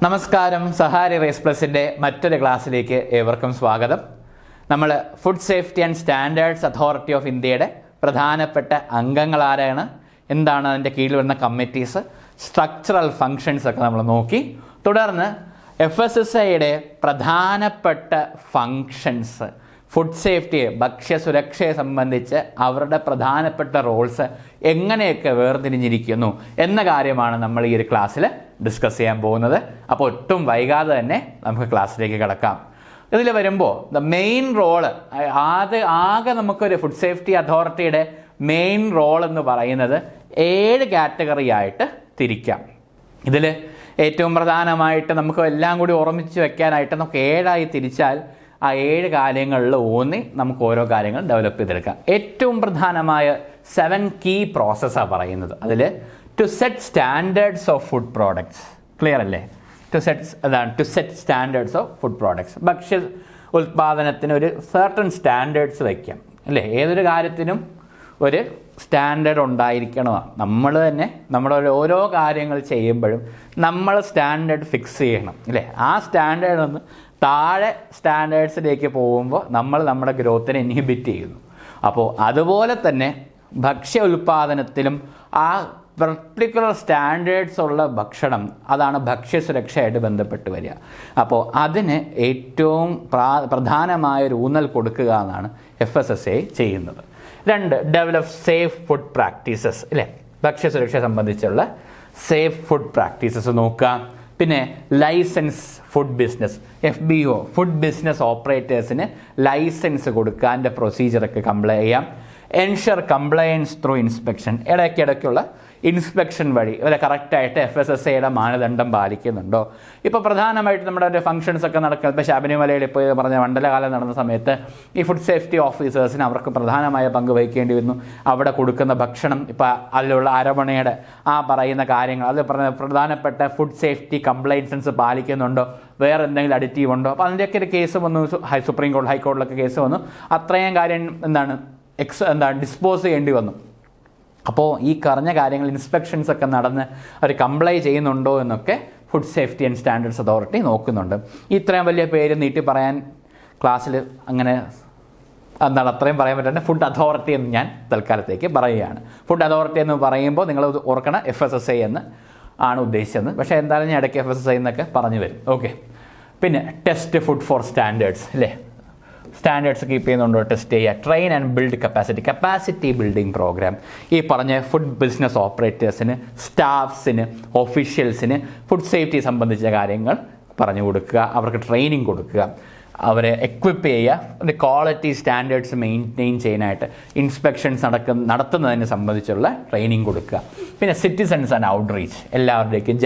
നമസ്കാരം. സഹാരി റേസ് പ്ലസിൻ്റെ മറ്റൊരു ക്ലാസ്സിലേക്ക് ഏവർക്കും സ്വാഗതം. നമ്മൾ food safety and standards authority of ഇന്ത്യയുടെ പ്രധാനപ്പെട്ട അംഗങ്ങൾ ആരാണ്, എന്താണ് അതിൻ്റെ കീഴിൽ വരുന്ന കമ്മിറ്റീസ്, സ്ട്രക്ചറൽ ഫങ്ഷൻസ് ഒക്കെ നമ്മൾ നോക്കി. തുടർന്ന് FSSAIയുടെ പ്രധാനപ്പെട്ട ഫങ്ഷൻസ്, ഫുഡ് സേഫ്റ്റിയെ, ഭക്ഷ്യസുരക്ഷയെ സംബന്ധിച്ച് അവരുടെ പ്രധാനപ്പെട്ട റോൾസ് എങ്ങനെയൊക്കെ വേർതിരിഞ്ഞിരിക്കുന്നു എന്ന കാര്യമാണ് നമ്മൾ ഈ ഒരു ക്ലാസ്സിൽ ഡിസ്കസ് ചെയ്യാൻ പോകുന്നത്. അപ്പോൾ ഒട്ടും വൈകാതെ തന്നെ നമുക്ക് ക്ലാസ്സിലേക്ക് കിടക്കാം. ഇതിൽ വരുമ്പോൾ ദ മെയിൻ റോള് ആകെ നമുക്കൊരു ഫുഡ് സേഫ്റ്റി അതോറിറ്റിയുടെ മെയിൻ റോൾ എന്ന് പറയുന്നത് 7 കാറ്റഗറി ആയിട്ട് തിരിക്കാം. ഇതിൽ ഏറ്റവും പ്രധാനമായിട്ട് നമുക്ക് എല്ലാം കൂടി ഓർമ്മിച്ച് വെക്കാനായിട്ട് നമുക്ക് 7ആയി തിരിച്ചാൽ ആ 7 കാര്യങ്ങളിൽ ഊന്നി നമുക്ക് ഓരോ കാര്യങ്ങൾ ഡെവലപ്പ് ചെയ്തെടുക്കാം. ഏറ്റവും പ്രധാനമായ 7 കീ പ്രോസസ്സാണ് പറയുന്നത്. അതിൽ to set standards of food products, clear അല്ലേ? To set standards of food products. ഭക്ഷ്യ ഉൽപ്പാദനത്തിന് ഒരു സർട്ടൺ സ്റ്റാൻഡേർഡ്സ് വയ്ക്കാം അല്ലേ? ഏതൊരു കാര്യത്തിനും ഒരു സ്റ്റാൻഡേർഡ് ഉണ്ടായിരിക്കണമാണ്. നമ്മൾ തന്നെ നമ്മുടെ ഓരോ കാര്യങ്ങൾ ചെയ്യുമ്പോഴും നമ്മൾ സ്റ്റാൻഡേർഡ് ഫിക്സ് ചെയ്യണം അല്ലേ? ആ സ്റ്റാൻഡേർഡ് ഒന്ന് താഴെ സ്റ്റാൻഡേർഡ്സിലേക്ക് പോകുമ്പോൾ നമ്മൾ നമ്മുടെ ഗ്രോത്തിനെ ഇൻഹിബിറ്റ് ചെയ്യുന്നു. അപ്പോൾ അതുപോലെ തന്നെ ഭക്ഷ്യ ഉൽപ്പാദനത്തിലും ആ പർട്ടിക്കുലർ സ്റ്റാൻഡേർഡ്സ് ഉള്ള ഭക്ഷണം, അതാണ് ഭക്ഷ്യസുരക്ഷയായിട്ട് ബന്ധപ്പെട്ട് വരിക. അപ്പോൾ അതിന് ഏറ്റവും പ്രധാനമായൊരു ഊന്നൽ കൊടുക്കുക എന്നാണ് FSSAI ചെയ്യുന്നത്. 2, ഡെവലപ്പ് സേഫ് ഫുഡ് പ്രാക്ടീസസ് അല്ലേ? ഭക്ഷ്യസുരക്ഷയെ സംബന്ധിച്ചുള്ള സേഫ് ഫുഡ് പ്രാക്ടീസസ് നോക്കുക. പിന്നെ license food business, FBO, food business ഓപ്പറേറ്റേഴ്സിന് ലൈസൻസ് കൊടുക്കുക, അതിൻ്റെ പ്രൊസീജിയറൊക്കെ കംപ്ലൈ ചെയ്യാം. എൻഷുർ കംപ്ലയൻസ് ത്രൂ ഇൻസ്പെക്ഷൻ, ഇടയ്ക്കിടയ്ക്കുള്ള ഇൻസ്പെക്ഷൻ വഴി ഇവരെ കറക്റ്റായിട്ട് FSSAIയുടെ മാനദണ്ഡം പാലിക്കുന്നുണ്ടോ. ഇപ്പോൾ പ്രധാനമായിട്ട് നമ്മുടെ ഒരു ഫംഗ്ഷൻസ് ഒക്കെ നടക്കുക. ഇപ്പോൾ ശബരിമലയിൽ ഇപ്പോൾ പറഞ്ഞ മണ്ഡലകാലം നടന്ന സമയത്ത് ഈ ഫുഡ് സേഫ്റ്റി ഓഫീസേഴ്സിന് അവർക്ക് പ്രധാനമായ പങ്ക് വഹിക്കേണ്ടി വരുന്നു. അവിടെ കൊടുക്കുന്ന ഭക്ഷണം, ഇപ്പോൾ അതിലുള്ള അരമണയുടെ ആ പറയുന്ന കാര്യങ്ങൾ, അത് പ്രധാനപ്പെട്ട ഫുഡ് സേഫ്റ്റി കംപ്ലൈൻസൻസ് പാലിക്കുന്നുണ്ടോ, വേറെ എന്തെങ്കിലും അഡിറ്റീവ് ഉണ്ടോ. അപ്പോൾ അതിൻ്റെയൊക്കെ ഒരു കേസ് വന്നു, സുപ്രീം കോടതി, ഹൈക്കോടതിയിലൊക്കെ കേസ് വന്നു. അത്രയും കാര്യം ഡിസ്പോസ് ചെയ്യേണ്ടി വന്നു. അപ്പോൾ ഈ പറഞ്ഞ കാര്യങ്ങൾ ഇൻസ്പെക്ഷൻസ് ഒക്കെ നടന്ന് അവർ കംപ്ലൈ ചെയ്യുന്നുണ്ടോ എന്നൊക്കെ food safety and standards authority നോക്കുന്നുണ്ട്. ഇത്രയും വലിയ പേര് നീട്ടി പറയാൻ ക്ലാസ്സിൽ അങ്ങനെ അത്രയും പറയാൻ പറ്റാണ്ട് ഫുഡ് അതോറിറ്റി എന്ന് ഞാൻ തൽക്കാലത്തേക്ക് പറയുകയാണ്. ഫുഡ് അതോറിറ്റി എന്ന് പറയുമ്പോൾ നിങ്ങൾ ഓർക്കണം FSSAI എന്ന് ആണ് ഉദ്ദേശിച്ചത്. പക്ഷേ എന്തായാലും ഞാൻ ഇടയ്ക്ക് FSSAI എന്നൊക്കെ പറഞ്ഞു വരും. ഓക്കെ. പിന്നെ ടെസ്റ്റ് ഫുഡ് ഫോർ സ്റ്റാൻഡേർഡ്സ് അല്ലേ? സ്റ്റാൻഡേർഡ്സ് കീപ്പ് ചെയ്യുന്നുണ്ടോ ടെസ്റ്റ് ചെയ്യുക. Train and build capacity building program. ഈ പറഞ്ഞ ഫുഡ് ബിസിനസ് ഓപ്പറേറ്റേഴ്സിന്, സ്റ്റാഫ്സിന്, ഒഫീഷ്യൽസിന് ഫുഡ് സേഫ്റ്റി സംബന്ധിച്ച കാര്യങ്ങൾ പറഞ്ഞു കൊടുക്കുക, അവർക്ക് ട്രെയിനിങ് കൊടുക്കുക, അവരെ എക്വിപ്പ് ചെയ്യുക, ക്വാളിറ്റി സ്റ്റാൻഡേർഡ്സ് മെയിൻറ്റെയിൻ ചെയ്യാനായിട്ട് ഇൻസ്പെക്ഷൻസ് നടത്തുന്നതിനെ സംബന്ധിച്ചുള്ള ട്രെയിനിങ് കൊടുക്കുക. പിന്നെ സിറ്റിസൺസ് ആൻഡ് ഔട്ട്റീച്ച്, എല്ലാവരുടെയും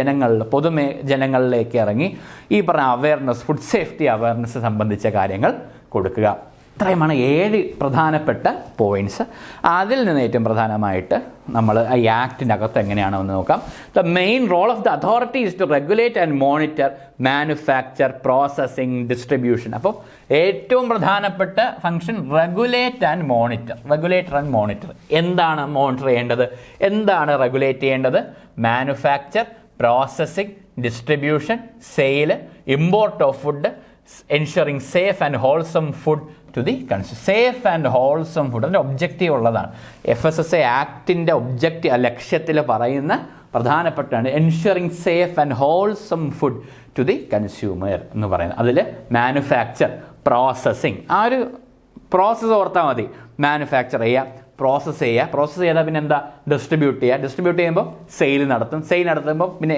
ജനങ്ങളിലേക്ക് ഇറങ്ങി ഈ പറഞ്ഞ അവയർനെസ്, ഫുഡ് സേഫ്റ്റി അവയർനെസ് സംബന്ധിച്ച കാര്യങ്ങൾ കൊടുക്കുക. ഇത്രയുമാണ് 7 പ്രധാനപ്പെട്ട പോയിൻറ്റ്സ്. അതിൽ നിന്ന് ഏറ്റവും പ്രധാനമായിട്ട് നമ്മൾ ഈ ആക്ടിൻ്റെ അകത്ത് എങ്ങനെയാണെന്ന് നോക്കാം. The main role of the authority is to regulate and monitor manufacture, processing, distribution. അപ്പോൾ ഏറ്റവും പ്രധാനപ്പെട്ട ഫംഗ്ഷൻ റെഗുലേറ്റർ ആൻഡ് മോണിറ്റർ. എന്താണ് മോണിറ്റർ ചെയ്യേണ്ടത്, എന്താണ് റെഗുലേറ്റ് ചെയ്യേണ്ടത്? Manufacture, processing, distribution, sale, import of food, ensuring safe and wholesome food to the consumer. Safe and wholesome food, അതിൻ്റെ objective ഉള്ളതാണ്. FSSAI ആക്ടിൻ്റെ ലക്ഷ്യത്തിൽ പറയുന്ന പ്രധാനപ്പെട്ടാണ് ensuring safe and wholesome food to the consumer എന്ന് പറയുന്നത്. അതിൽ മാനുഫാക്ചർ, പ്രോസസ്സിങ്, ആ ഒരു പ്രോസസ്സ് ഓർത്താൽ മതി. മാനുഫാക്ചർ ചെയ്യുക, പ്രോസസ്സ് ചെയ്താൽ പിന്നെ എന്താ, ഡിസ്ട്രിബ്യൂട്ട് ചെയ്യുമ്പോൾ സെയിൽ നടത്തുമ്പോൾ പിന്നെ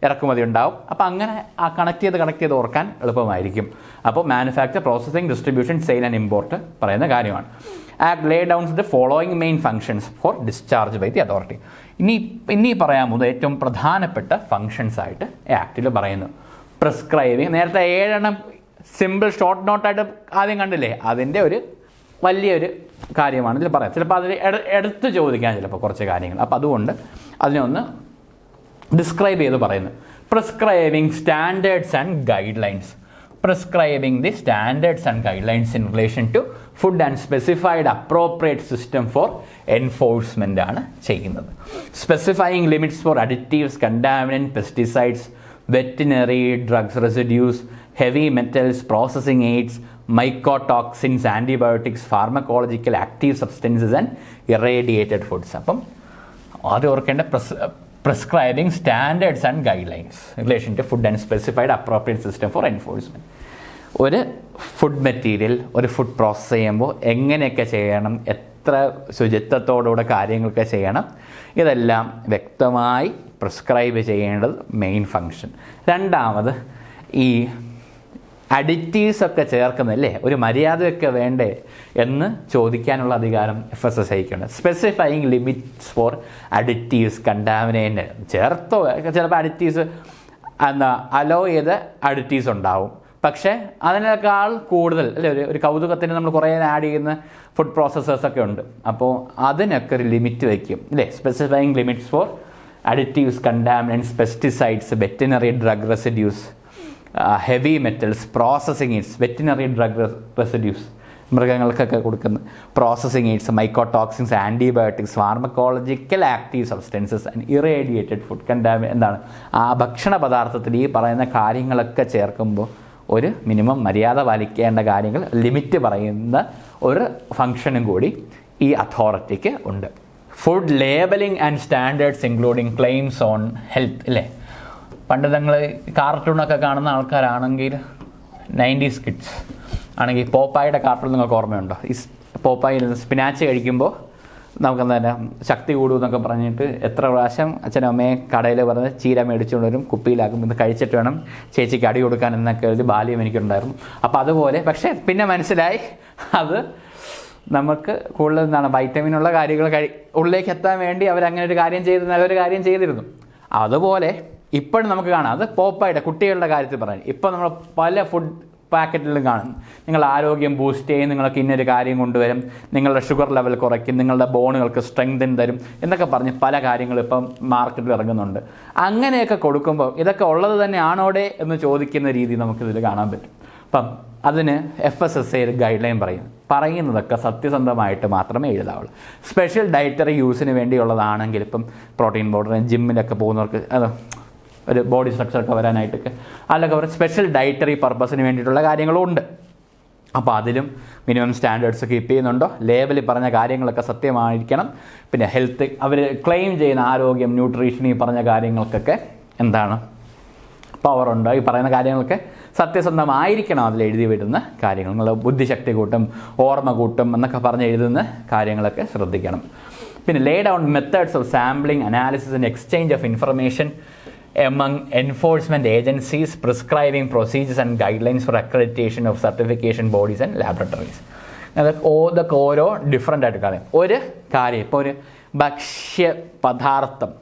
ഇറക്കുമതി ഉണ്ടാവും. അപ്പോൾ അങ്ങനെ ആ കണക്ട് ചെയ്ത് ഓർക്കാൻ എളുപ്പമായിരിക്കും. അപ്പോൾ manufacture, processing, distribution, sale and import പറയുന്ന കാര്യമാണ്. Act lay downs the following main functions for discharge by the authority. ഇനി പറയാമത് ഏറ്റവും പ്രധാനപ്പെട്ട ഫങ്ഷൻസ് ആയിട്ട് ആക്ടിൽ പറയുന്നു. പ്രിസ്ക്രൈബിങ്, നേരത്തെ 7 സിമ്പിൾ ഷോർട്ട് നോട്ടായിട്ട് ആദ്യം കണ്ടില്ലേ, അതിൻ്റെ ഒരു വലിയൊരു കാര്യമാണ് ഇതിൽ പറയാം. ചിലപ്പോൾ അതിൽ എടുത്ത് ചോദിക്കാൻ ചിലപ്പോൾ കുറച്ച് കാര്യങ്ങൾ. അപ്പോൾ അതുകൊണ്ട് അതിനെ ഒന്ന് ഡിസ്ക്രൈബ് ചെയ്ത് പറയുന്നു. Prescribing standards and guidelines. Prescribing the standards and guidelines in relation to food and specified appropriate system for enforcement ആണ് ചെയ്യുന്നത്. Specifying limits for additives, contaminants, pesticides, veterinary drugs residues, heavy metals, processing aids, mycotoxins, antibiotics, pharmacological active substances and irradiated foods. അപ്പം ആദ്യം ഓർക്കേണ്ട prescribing standards and guidelines relation to food and specified appropriate system for enforcement. ഒരു food material ഒരു food process ചെയ്യുമ്പോൾ എങ്ങനെയൊക്കെ ചെയ്യണം, എത്ര ശുചിത്വത്തോടുകൂടെ കാര്യങ്ങളൊക്കെ ചെയ്യണം, ഇതെല്ലാം വ്യക്തമായി പ്രിസ്ക്രൈബ് ചെയ്യേണ്ടത് മെയിൻ ഫങ്ഷൻ. രണ്ടാമത് ഈ അഡിറ്റീവ്സൊക്കെ ചേർക്കുന്നില്ലേ, ഒരു മര്യാദയൊക്കെ വേണ്ടേ എന്ന് ചോദിക്കാനുള്ള അധികാരം FSSAIക്കുണ്ട്. Specifying limits for additives, contaminate ചേർത്തോ, ചിലപ്പോൾ അഡിറ്റീവ്സ് അലോ ചെയ്ത അഡിറ്റീവ്സ് ഉണ്ടാവും, പക്ഷേ അതിനേക്കാൾ കൂടുതൽ അല്ലേ ഒരു കൗതുകത്തിന് നമ്മൾ കുറേ ആഡ് ചെയ്യുന്ന ഫുഡ് പ്രോസസ്സേഴ്സൊക്കെ ഉണ്ട്. അപ്പോൾ അതിനൊക്കെ ഒരു ലിമിറ്റ് വയ്ക്കും അല്ലേ. Specifying limits for additives, contaminants, pesticides, veterinary drug residues, heavy metals, processing aids, veterinary drug residues മൃഗങ്ങൾക്കൊക്കെ കൊടുക്കുന്ന processing aids, mycotoxins, antibiotics, pharmacological active substances and irradiated food എന്താണ് ആ ഭക്ഷണ പദാർത്ഥത്തിൽ ഈ പറയുന്ന കാര്യങ്ങളൊക്കെ ചേർക്കുമ്പോൾ ഒരു മിനിമം മര്യാദ പാലിക്കേണ്ട കാര്യങ്ങൾ ലിമിറ്റ് പറയുന്ന ഒരു ഫങ്ഷനും കൂടി ഈ അതോറിറ്റിക്ക് ഉണ്ട്. Food labelling and standards including claims on health അല്ലേ. പണ്ട് നിങ്ങൾ കാർട്ടൂണൊക്കെ കാണുന്ന ആൾക്കാരാണെങ്കിൽ 90s കിഡ്സ് ആണെങ്കിൽ പോപ്പായുടെ കാർട്ടൂൺ നിങ്ങൾക്ക് ഓർമ്മയുണ്ടോ? ഈ പോപ്പായിൽ സ്പിനാച്ച് കഴിക്കുമ്പോൾ നമുക്ക് തന്നെ ശക്തി കൂടും എന്നൊക്കെ പറഞ്ഞിട്ട് എത്ര പ്രാവശ്യം അച്ഛനും അമ്മയെ കടയിൽ പറഞ്ഞ് ചീര മേടിച്ചുകൊണ്ട് വരും, കുപ്പിയിലാക്കും, ഇന്ന് കഴിച്ചിട്ട് വേണം ചേച്ചിക്ക് അടി കൊടുക്കാൻ എന്നൊക്കെ ഒരു ബാല്യം എനിക്കുണ്ടായിരുന്നു. അപ്പോൾ അതുപോലെ, പക്ഷേ പിന്നെ മനസ്സിലായി അത് നമുക്ക് കൂടുതൽ എന്താണ് വൈറ്റമിനുള്ള കാര്യങ്ങൾ ഉള്ളിലേക്ക് എത്താൻ വേണ്ടി അവരങ്ങനെ ഒരു കാര്യം ചെയ്ത് നല്ലൊരു കാര്യം ചെയ്തിരുന്നു. അതുപോലെ ഇപ്പോഴും നമുക്ക് കാണാം, അത് പോപ്പായുടെ കുട്ടികളുടെ കാര്യത്തിൽ പറയാൻ ഇപ്പം നമ്മൾ പല ഫുഡ് പാക്കറ്റിലും കാണും, നിങ്ങൾ ആരോഗ്യം ബൂസ്റ്റ് ചെയ്യും, നിങ്ങൾക്ക് ഇന്നൊരു കാര്യം കൊണ്ടുവരും, നിങ്ങളുടെ ഷുഗർ ലെവൽ കുറയ്ക്കും, നിങ്ങളുടെ ബോണുകൾക്ക് സ്ട്രെങ്തൻ തരും എന്നൊക്കെ പറഞ്ഞ് പല കാര്യങ്ങളും ഇപ്പം മാർക്കറ്റിൽ ഇറങ്ങുന്നുണ്ട്. അങ്ങനെയൊക്കെ കൊടുക്കുമ്പോൾ ഇതൊക്കെ ഉള്ളത് തന്നെ ആണോടെ എന്ന് ചോദിക്കുന്ന രീതി നമുക്കിതിൽ കാണാൻ പറ്റും. അപ്പം അതിന് FSSAI ഒരു ഗൈഡ് ലൈൻ പറയുന്നതൊക്കെ സത്യസന്ധമായിട്ട് മാത്രമേ എഴുതാവുള്ളൂ. സ്പെഷ്യൽ ഡയറ്ററി യൂസിന് വേണ്ടിയുള്ളതാണെങ്കിൽ ഇപ്പം പ്രോട്ടീൻ പൗഡർ, ജിമ്മിലൊക്കെ പോകുന്നവർക്ക് ഒരു ബോഡി സ്ട്രക്ചറൊക്കെ വരാനായിട്ടൊക്കെ അതിലൊക്കെ അവർ സ്പെഷ്യൽ ഡയറ്ററി പർപ്പസിന് വേണ്ടിയിട്ടുള്ള കാര്യങ്ങളും ഉണ്ട്. അപ്പോൾ അതിലും മിനിമം സ്റ്റാൻഡേർഡ്സ് കീപ്പ് ചെയ്യുന്നുണ്ടോ, ലേബലിൽ പറഞ്ഞ കാര്യങ്ങളൊക്കെ സത്യമായിരിക്കണം. പിന്നെ ഹെൽത്ത് അവർ ക്ലെയിം ചെയ്യുന്ന ആരോഗ്യം, ന്യൂട്രീഷൻ, ഈ പറഞ്ഞ കാര്യങ്ങൾക്കൊക്കെ എന്താണ് പവറുണ്ട്, ഈ പറയുന്ന കാര്യങ്ങളൊക്കെ സത്യസന്ധമായിരിക്കണം അതിൽ എഴുതി വരുന്ന കാര്യങ്ങൾ. നിങ്ങൾ ബുദ്ധിശക്തി കൂട്ടും, ഓർമ്മ കൂട്ടും എന്നൊക്കെ പറഞ്ഞ് എഴുതുന്ന കാര്യങ്ങളൊക്കെ ശ്രദ്ധിക്കണം. പിന്നെ ലേ down methods of sampling, analysis and exchange of information among enforcement agencies, prescribing procedures and guidelines for accreditation of certification bodies and laboratories. ഇതൊക്കെ ഓരോ ഡിഫറെൻ്റ് ആയിട്ട് കാര്യം. ഒരു കാര്യം ഇപ്പോൾ ഒരു ഭക്ഷ്യ പദാർത്ഥം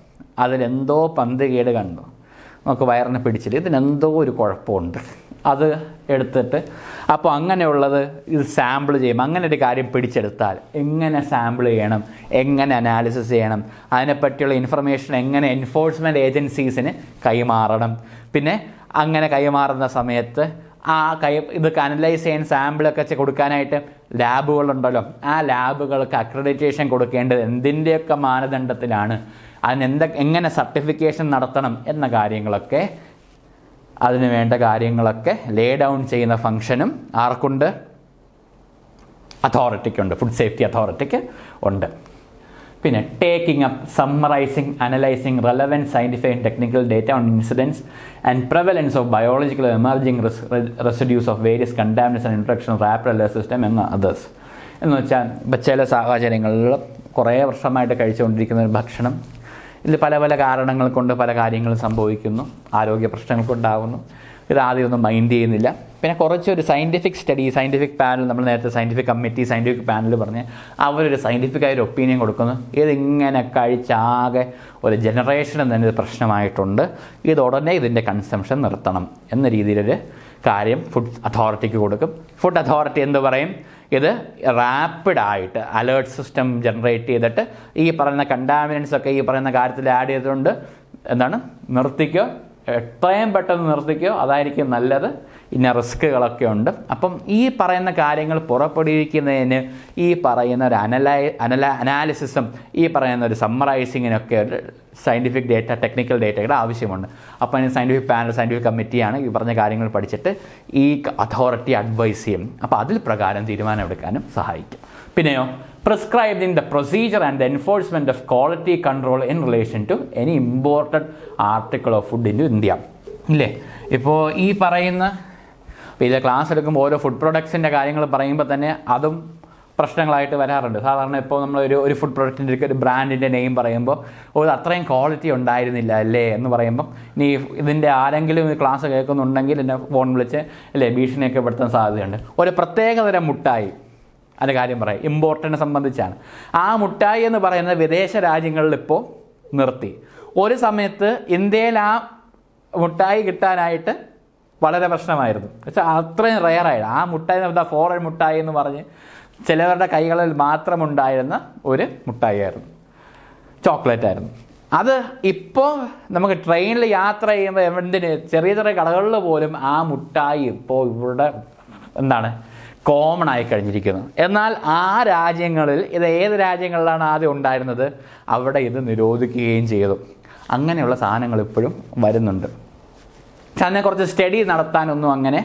അതിലെന്തോ പന്തുകേട് കണ്ടു, നമുക്ക് വയറിനെ പിടിച്ചിട്ട് ഇതിനെന്തോ ഒരു കുഴപ്പമുണ്ട്, അത് എടുത്തിട്ട് അപ്പോൾ അങ്ങനെയുള്ളത് ഇത് സാമ്പിൾ ചെയ്യും. അങ്ങനെ ഒരു കാര്യം പിടിച്ചെടുത്താൽ എങ്ങനെ സാമ്പിൾ ചെയ്യണം, എങ്ങനെ അനാലിസിസ് ചെയ്യണം, അതിനെപ്പറ്റിയുള്ള ഇൻഫർമേഷൻ എങ്ങനെ എൻഫോഴ്സ്മെൻറ്റ് ഏജൻസീസിന് കൈമാറണം. പിന്നെ അങ്ങനെ കൈമാറുന്ന സമയത്ത് ഇതൊക്കെ അനലൈസ് ചെയ്യാൻ സാമ്പിളൊക്കെ കൊടുക്കാനായിട്ട് ലാബുകളുണ്ടല്ലോ, ആ ലാബുകൾക്ക് അക്രഡിറ്റേഷൻ കൊടുക്കേണ്ടത് എന്തിൻ്റെയൊക്കെ മാനദണ്ഡത്തിലാണ്, എങ്ങനെ സർട്ടിഫിക്കേഷൻ നടത്തണം എന്ന കാര്യങ്ങളൊക്കെ, അതിന് വേണ്ട കാര്യങ്ങളൊക്കെ ലേ ഡൗൺ ചെയ്യുന്ന ഫംഗ്ഷനും ആർക്കുണ്ട്? അതോറിറ്റിക്കുണ്ട്, ഫുഡ് സേഫ്റ്റി അതോറിറ്റിക്ക് ഉണ്ട്. പിന്നെ taking up, summarising, analysing relevant scientific and technical data on incidents and prevalence of biological emerging residues of various contaminants and introduction of rapid alert system എന്ന അതേഴ്സ്. എന്ന് വെച്ചാൽ ഇപ്പം ചില സാഹചര്യങ്ങളിൽ കുറേ വർഷമായിട്ട് കഴിച്ചുകൊണ്ടിരിക്കുന്ന ഒരു ഭക്ഷണം ഇതിൽ പല പല കാരണങ്ങൾ കൊണ്ട് പല കാര്യങ്ങളും സംഭവിക്കുന്നു, ആരോഗ്യ പ്രശ്നങ്ങൾക്കുണ്ടാകുന്നു. ഇത് ആദ്യമൊന്നും മൈൻഡ് ചെയ്യുന്നില്ല. പിന്നെ കുറച്ചൊരു സയൻറ്റിഫിക് സ്റ്റഡി, സയൻറ്റിഫിക് പാനൽ, നമ്മൾ നേരത്തെ സയൻറ്റിഫിക് കമ്മിറ്റി, സയൻറ്റിഫിക് പാനൽ പറഞ്ഞ് അവരൊരു സയൻറ്റിഫിക്കായ ഒരു ഒപ്പീനിയൻ കൊടുക്കുന്നു. ഇതിങ്ങനെ കഴിച്ചാകെ ഒരു ജനറേഷന് തന്നെ ഇത് പ്രശ്നമായിട്ടുണ്ട്, ഇതുടനെ ഇതിൻ്റെ കൺസംഷൻ നിർത്തണം എന്ന രീതിയിലൊരു കാര്യം ഫുഡ് അതോറിറ്റിക്ക് കൊടുക്കും. ഫുഡ് അതോറിറ്റി എന്ത് പറയും? ഇത് റാപ്പിഡായിട്ട് അലേർട്ട് സിസ്റ്റം ജനറേറ്റ് ചെയ്തിട്ട് ഈ പറയുന്ന കണ്ടാമിനൻസ് ഒക്കെ ഈ പറയുന്ന കാര്യത്തിൽ ആഡ് ചെയ്തിട്ടുണ്ട്, എന്താണ് നിർത്തിക്കോ, എത്രയും പെട്ടെന്ന് നിർത്തിക്കോ, അതായിരിക്കും നല്ലത്, ഇന്ന റിസ്ക്കുകളൊക്കെ ഉണ്ട്. അപ്പം ഈ പറയുന്ന കാര്യങ്ങൾ പുറപ്പെടുവിക്കുന്നതിന് ഈ പറയുന്ന ഒരു അനാലിസിസും ഈ പറയുന്ന ഒരു സമ്മറൈസിങ്ങിനൊക്കെ ഒരു സയൻറ്റിഫിക് ഡേറ്റ, ടെക്നിക്കൽ ഡേറ്റയുടെ ആവശ്യമുണ്ട്. അപ്പോൾ അതിന് സയൻറ്റിഫിക് പാനൽ, സയൻറ്റിഫിക് കമ്മിറ്റിയാണ് ഈ പറഞ്ഞ കാര്യങ്ങൾ പഠിച്ചിട്ട് ഈ അതോറിറ്റി അഡ്വൈസ് ചെയ്യും. അപ്പോൾ അതിൽ പ്രകാരം തീരുമാനമെടുക്കാനും സഹായിക്കും. പിന്നെയോ prescribing the procedure and the enforcement of quality control in relation to any imported article of food in India. ഇല്ലേ, ഇപ്പോൾ ഈ പറയുന്ന ഇത് ക്ലാസ് എടുക്കുമ്പോൾ ഓരോ ഫുഡ് പ്രൊഡക്ട്സിൻ്റെ കാര്യങ്ങൾ പറയുമ്പോൾ തന്നെ അതും പ്രശ്നങ്ങളായിട്ട് വരാറുണ്ട്. സാധാരണ ഇപ്പോൾ നമ്മൾ ഒരു ഫുഡ് പ്രൊഡക്റ്റിൻ്റെ ഒരു ബ്രാൻഡിൻ്റെ നെയിം പറയുമ്പോൾ അത്രയും ക്വാളിറ്റി ഉണ്ടായിരുന്നില്ല അല്ലേ എന്ന് പറയുമ്പം ഇനി ഇതിൻ്റെ ആരെങ്കിലും ക്ലാസ് കേൾക്കുന്നുണ്ടെങ്കിൽ എന്നെ ഫോൺ വിളിച്ച് അല്ലേ ഭീഷണിയൊക്കെ പെടുത്താൻ സാധ്യതയുണ്ട്. ഒരു പ്രത്യേകതരം മുട്ടായി അതിൻ്റെ കാര്യം പറയാം, ഇമ്പോർട്ടൻറ്റ് സംബന്ധിച്ചാണ്. ആ മുട്ടായി എന്ന് പറയുന്നത് വിദേശ രാജ്യങ്ങളിൽ ഇപ്പോൾ നിർത്തി. ഒരു സമയത്ത് ഇന്ത്യയിൽ ആ മുട്ടായി കിട്ടാനായിട്ട് വളരെ പ്രശ്നമായിരുന്നു. പക്ഷേ അത്രയും റെയറായിട്ട് ആ മുട്ടായി എന്താ ഫോറിൻ മുട്ടായി എന്ന് പറഞ്ഞ് ചിലവരുടെ കൈകളിൽ മാത്രമുണ്ടായിരുന്ന ഒരു മുട്ടായിയായിരുന്നു, ചോക്ലേറ്റ് ആയിരുന്നു. അത് ഇപ്പോൾ നമുക്ക് ട്രെയിനിൽ യാത്ര ചെയ്യുമ്പോൾ എന്തിന് ചെറിയ ചെറിയ കടകളിൽ പോലും ആ മുട്ടായി ഇപ്പോൾ ഇവിടെ കോമൺ ആയി കഴിഞ്ഞിരിക്കുന്നു. എന്നാൽ ആ രാജ്യങ്ങളിൽ ഇത് ഏത് രാജ്യങ്ങളിലാണ് ആദ്യം ഉണ്ടായിരുന്നത്, അവിടെ ഇത് നിരോധിക്കുകയും ചെയ്തു. അങ്ങനെയുള്ള സാധനങ്ങൾ ഇപ്പോഴും വരുന്നുണ്ട്. പക്ഷെ അതിനെ കുറച്ച് സ്റ്റഡി നടത്താനൊന്നും അങ്ങനെ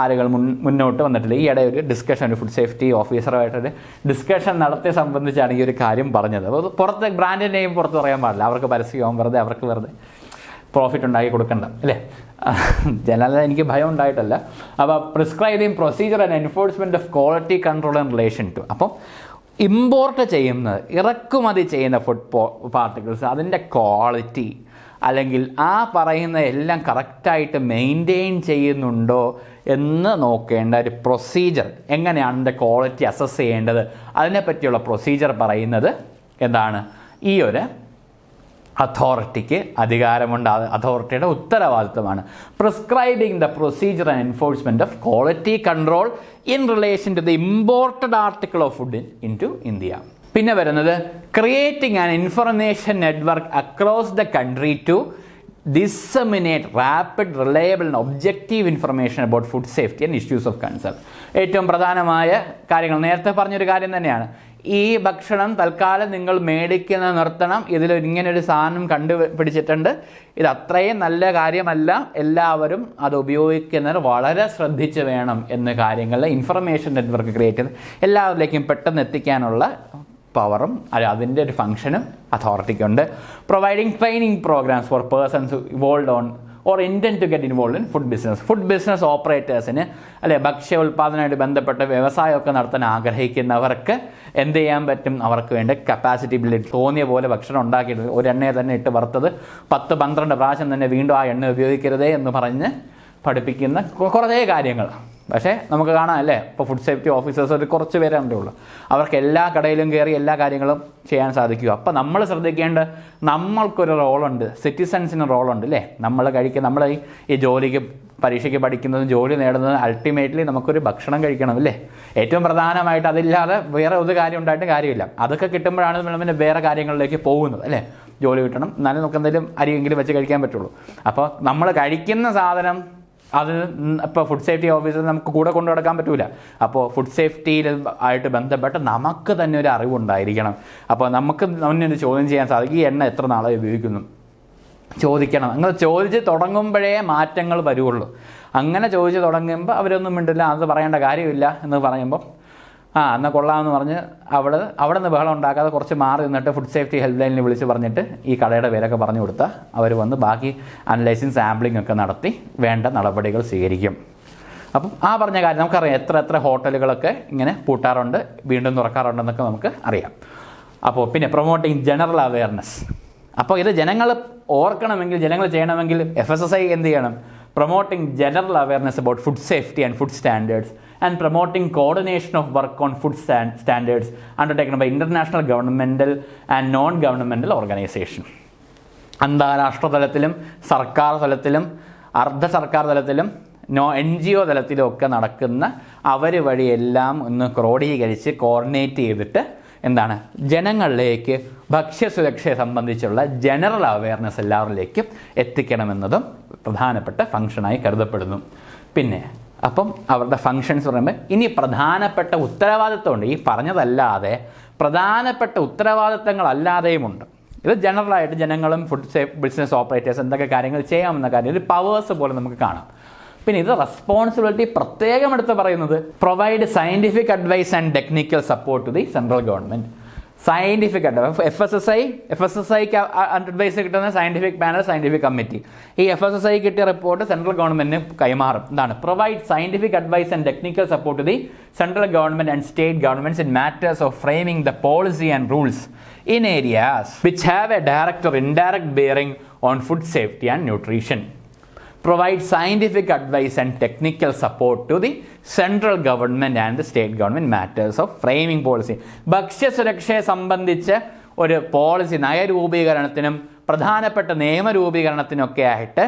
ആളുകൾ മുന്നോട്ട് വന്നിട്ടില്ല. ഈയിടെ ഒരു ഡിസ്കഷൻ, ഒരു ഫുഡ് സേഫ്റ്റി ഓഫീസറുമായിട്ടൊരു ഡിസ്കഷൻ നടത്തിയ സംബന്ധിച്ചാണ് ഈ ഒരു കാര്യം പറഞ്ഞത്. അപ്പോൾ പുറത്ത് ബ്രാൻഡിൻ്റെ നെയിം പുറത്ത് പറയാൻ പാടില്ല, അവർക്ക് പരസ്യമാവും, അവർക്ക് വെറുതെ പ്രോഫിറ്റ് ഉണ്ടാക്കി കൊടുക്കണ്ട അല്ലേ. ജനറൽ എനിക്ക് ഭയം ഉണ്ടായിട്ടല്ല. അപ്പോൾ prescribing procedure and enforcement of quality control in relation to, അപ്പം ഇമ്പോർട്ട് ചെയ്യുന്നത്, ഇറക്കുമതി ചെയ്യുന്ന ഫുഡ് പാർട്ടിക്കിൾസ് അതിൻ്റെ ക്വാളിറ്റി അല്ലെങ്കിൽ ആ പറയുന്ന എല്ലാം കറക്റ്റായിട്ട് മെയിൻറ്റെയിൻ ചെയ്യുന്നുണ്ടോ എന്ന് നോക്കേണ്ട ഒരു പ്രൊസീജിയർ, എങ്ങനെയാണ് അതിൻ്റെ ക്വാളിറ്റി അസസ് ചെയ്യേണ്ടത്, അതിനെപ്പറ്റിയുള്ള പ്രൊസീജിയർ പറയുന്നത് എന്താണ്, ഈ ഒരു അതോറിറ്റിക്ക് അധികാരമുണ്ട്, അതോറിറ്റിയുടെ ഉത്തരവാദിത്വമാണ്. Prescribing the procedure and enforcement of quality control in relation to the imported article of food in to India. പിന്നെ വരുന്നത് creating an information network across the country to disseminate rapid, reliable and objective information about food safety and issues of concern. ഏറ്റവും പ്രധാനമായ കാര്യങ്ങൾ നേരത്തെ പറഞ്ഞൊരു കാര്യം തന്നെയാണ്. ഈ ഭക്ഷണം തൽക്കാലം നിങ്ങൾ മേടിക്കുന്ന നിർത്തണം, ഇതിൽ ഇങ്ങനൊരു സാധനം കണ്ടുപിടിച്ചിട്ടുണ്ട്, ഇത് അത്രയും നല്ല കാര്യമല്ല, എല്ലാവരും അത് ഉപയോഗിക്കുന്നത് വളരെ ശ്രദ്ധിച്ച് വേണം എന്ന കാര്യങ്ങളിൽ ഇൻഫർമേഷൻ നെറ്റ്വർക്ക് ക്രിയേറ്റ് ചെയ്ത് എല്ലാവരിലേക്കും പെട്ടെന്ന് എത്തിക്കാനുള്ള പവറും അതിൻ്റെ ഒരു ഫംഗ്ഷനും അതോറിറ്റിക്കുണ്ട്. Providing training programmes for persons involve on or intent to get involve in food business. Food business ഓപ്പറേറ്റേഴ്സിന് അല്ലെ ഭക്ഷ്യ ഉൽപ്പാദനമായിട്ട് ബന്ധപ്പെട്ട വ്യവസായമൊക്കെ നടത്താൻ ആഗ്രഹിക്കുന്നവർക്ക് എന്ത് ചെയ്യാൻ പറ്റും, അവർക്ക് വേണ്ട കപ്പാസിറ്റി ബിൽഡ്, തോന്നിയ പോലെ ഭക്ഷണം ഉണ്ടാക്കിയിട്ട് ഒരു എണ്ണയെ തന്നെ ഇട്ട് വറുത്തത് 10-12 പ്രാവശ്യം തന്നെ വീണ്ടും ആ എണ്ണ ഉപയോഗിക്കരുതേ എന്ന് പറഞ്ഞ് പഠിപ്പിക്കുന്ന കുറേ കാര്യങ്ങൾ. പക്ഷേ നമുക്ക് കാണാം അല്ലേ, ഇപ്പോൾ ഫുഡ് സേഫ്റ്റി ഓഫീസേഴ്സ് ഒരു കുറച്ച് പേരേ ഉള്ളൂ, അവർക്ക് എല്ലാ കടയിലും കയറി എല്ലാ കാര്യങ്ങളും ചെയ്യാൻ സാധിക്കും. അപ്പോൾ നമ്മൾ ശ്രദ്ധിക്കേണ്ട, നമ്മൾക്കൊരു റോളുണ്ട്, സിറ്റിസൺസിന് റോളുണ്ട് അല്ലേ. നമ്മൾ ഈ ജോലിക്ക് പരീക്ഷയ്ക്ക് പഠിക്കുന്നതും ജോലി നേടുന്നതും അൾട്ടിമേറ്റ്ലി നമുക്കൊരു ഭക്ഷണം കഴിക്കണം അല്ലേ. ഏറ്റവും പ്രധാനമായിട്ട് അതില്ലാതെ വേറെ ഒരു കാര്യം ഉണ്ടായിട്ട് കാര്യമില്ല. അതൊക്കെ കിട്ടുമ്പോഴാണ് നമ്മൾ വേറെ കാര്യങ്ങളിലേക്ക് പോകുന്നത് അല്ലേ. ജോലി കിട്ടണം, എന്നാലും നമുക്ക് എന്തെങ്കിലും അരിയെങ്കിലും വെച്ച് കഴിക്കാൻ പറ്റുള്ളൂ. അപ്പോൾ നമ്മൾ കഴിക്കുന്ന സാധനം അത് ഇപ്പോൾ ഫുഡ് സേഫ്റ്റി ഓഫീസർ നമുക്ക് കൂടെ കൊണ്ടു നടക്കാൻ പറ്റില്ല. അപ്പോൾ ഫുഡ് സേഫ്റ്റിയിൽ ആയിട്ട് ബന്ധപ്പെട്ട് നമുക്ക് തന്നെ ഒരു അറിവുണ്ടായിരിക്കണം. അപ്പോൾ നമുക്ക് മുന്നേ ചോദ്യം ചെയ്യാൻ സാധിക്കും, ഈ എണ്ണ എത്ര നാളെ ഉപയോഗിക്കുന്നു ചോദിക്കണം. അങ്ങനെ ചോദിച്ച് തുടങ്ങുമ്പോഴേ മാറ്റങ്ങൾ വരുള്ളൂ. അങ്ങനെ ചോദിച്ച് തുടങ്ങുമ്പോൾ അവരൊന്നും മിണ്ടില്ല, അത് പറയേണ്ട കാര്യമില്ല എന്ന് പറയുമ്പോൾ എന്നാൽ കൊള്ളാമെന്ന് പറഞ്ഞ് അവിടെ നിന്ന് ബഹളം ഉണ്ടാക്കാതെ കുറച്ച് മാറി നിന്നിട്ട് ഫുഡ് സേഫ്റ്റി ഹെൽപ്പ് ലൈനിൽ വിളിച്ച് പറഞ്ഞിട്ട് ഈ കടയുടെ പേരൊക്കെ പറഞ്ഞു കൊടുത്താൽ അവർ വന്ന് ബാക്കി അനലൈസിങ് സാമ്പിളിംഗ് ഒക്കെ നടത്തി വേണ്ട നടപടികൾ സ്വീകരിക്കും. അപ്പം ആ പറഞ്ഞ കാര്യം നമുക്കറിയാം, എത്ര ഹോട്ടലുകളൊക്കെ ഇങ്ങനെ പൂട്ടാറുണ്ട്, വീണ്ടും തുറക്കാറുണ്ടെന്നൊക്കെ നമുക്ക് അറിയാം. അപ്പോൾ പിന്നെ പ്രൊമോട്ടിങ് ജനറൽ അവയർനെസ്. അപ്പോൾ ഇത് ജനങ്ങൾ ഓർക്കണമെങ്കിൽ, ജനങ്ങൾ ചെയ്യണമെങ്കിൽ FSSAI എന്ത് ചെയ്യണം, promoting general awareness about food safety and food standards and promoting coordination of work on food standards undertaken by international governmental and non-governmental organization. അന്താരാഷ്ട്ര തലത്തിലും സർക്കാർ തലത്തിലും അർദ്ധ സർക്കാർ തലത്തിലും NGO തലത്തിലും ഒക്കെ നടക്കുന്ന അവർ വഴിയെല്ലാം ഒന്ന് ക്രോഡീകരിച്ച് കോർഡിനേറ്റ് ചെയ്തിട്ട് ജനങ്ങളിലേക്ക് ഭക്ഷ്യസുരക്ഷയെ സംബന്ധിച്ചുള്ള ജനറൽ അവയർനെസ് എല്ലാവരിലേക്കും എത്തിക്കണമെന്നതും പ്രധാനപ്പെട്ട ഫംഗ്ഷനായി കരുതപ്പെടുന്നു. പിന്നെ അപ്പം അവരുടെ ഫങ്ഷൻസ് പറയുമ്പോൾ ഇനി പ്രധാനപ്പെട്ട ഉത്തരവാദിത്വമുണ്ട്. ഈ പറഞ്ഞതല്ലാതെ പ്രധാനപ്പെട്ട ഉത്തരവാദിത്തങ്ങളല്ലാതെയുമുണ്ട്. ഇത് ജനറലായിട്ട് ജനങ്ങളും ഫുഡ് ബിസിനസ് ഓപ്പറേറ്റേഴ്സ് എന്തൊക്കെ കാര്യങ്ങൾ ചെയ്യാമെന്ന കാര്യം ഒരു പവേഴ്സ് പോലെ നമുക്ക് കാണാം. പിന്നെ ഇത് റെസ്പോൺസിബിലിറ്റി പ്രത്യേകം എടുത്ത് പറയുന്നത് provide scientific advice and technical support to the central government. Scientific advice F S S ഐക്ക് അഡ്വൈസ് കിട്ടുന്ന സയൻറ്റിഫിക് പാനൽ, സയൻറ്റിഫിക് കമ്മിറ്റി. ഈ FSSAI കിട്ടിയ റിപ്പോർട്ട് സെൻട്രൽ ഗവൺമെൻറ്റിന് കൈമാറും. എന്താണ്? Provide scientific advice and technical support to the central government and state governments in matters of framing the policy and rules in areas which have a direct or indirect bearing on food safety and nutrition. Provide scientific advice and technical support to the central government and the state government matters of framing policy. ഭക്ഷ്യസുരക്ഷയെ സംബന്ധിച്ച് ഒരു policy നയരൂപീകരണത്തിനും പ്രധാനപ്പെട്ട നിയമരൂപീകരണത്തിനൊക്കെ ആയിട്ട്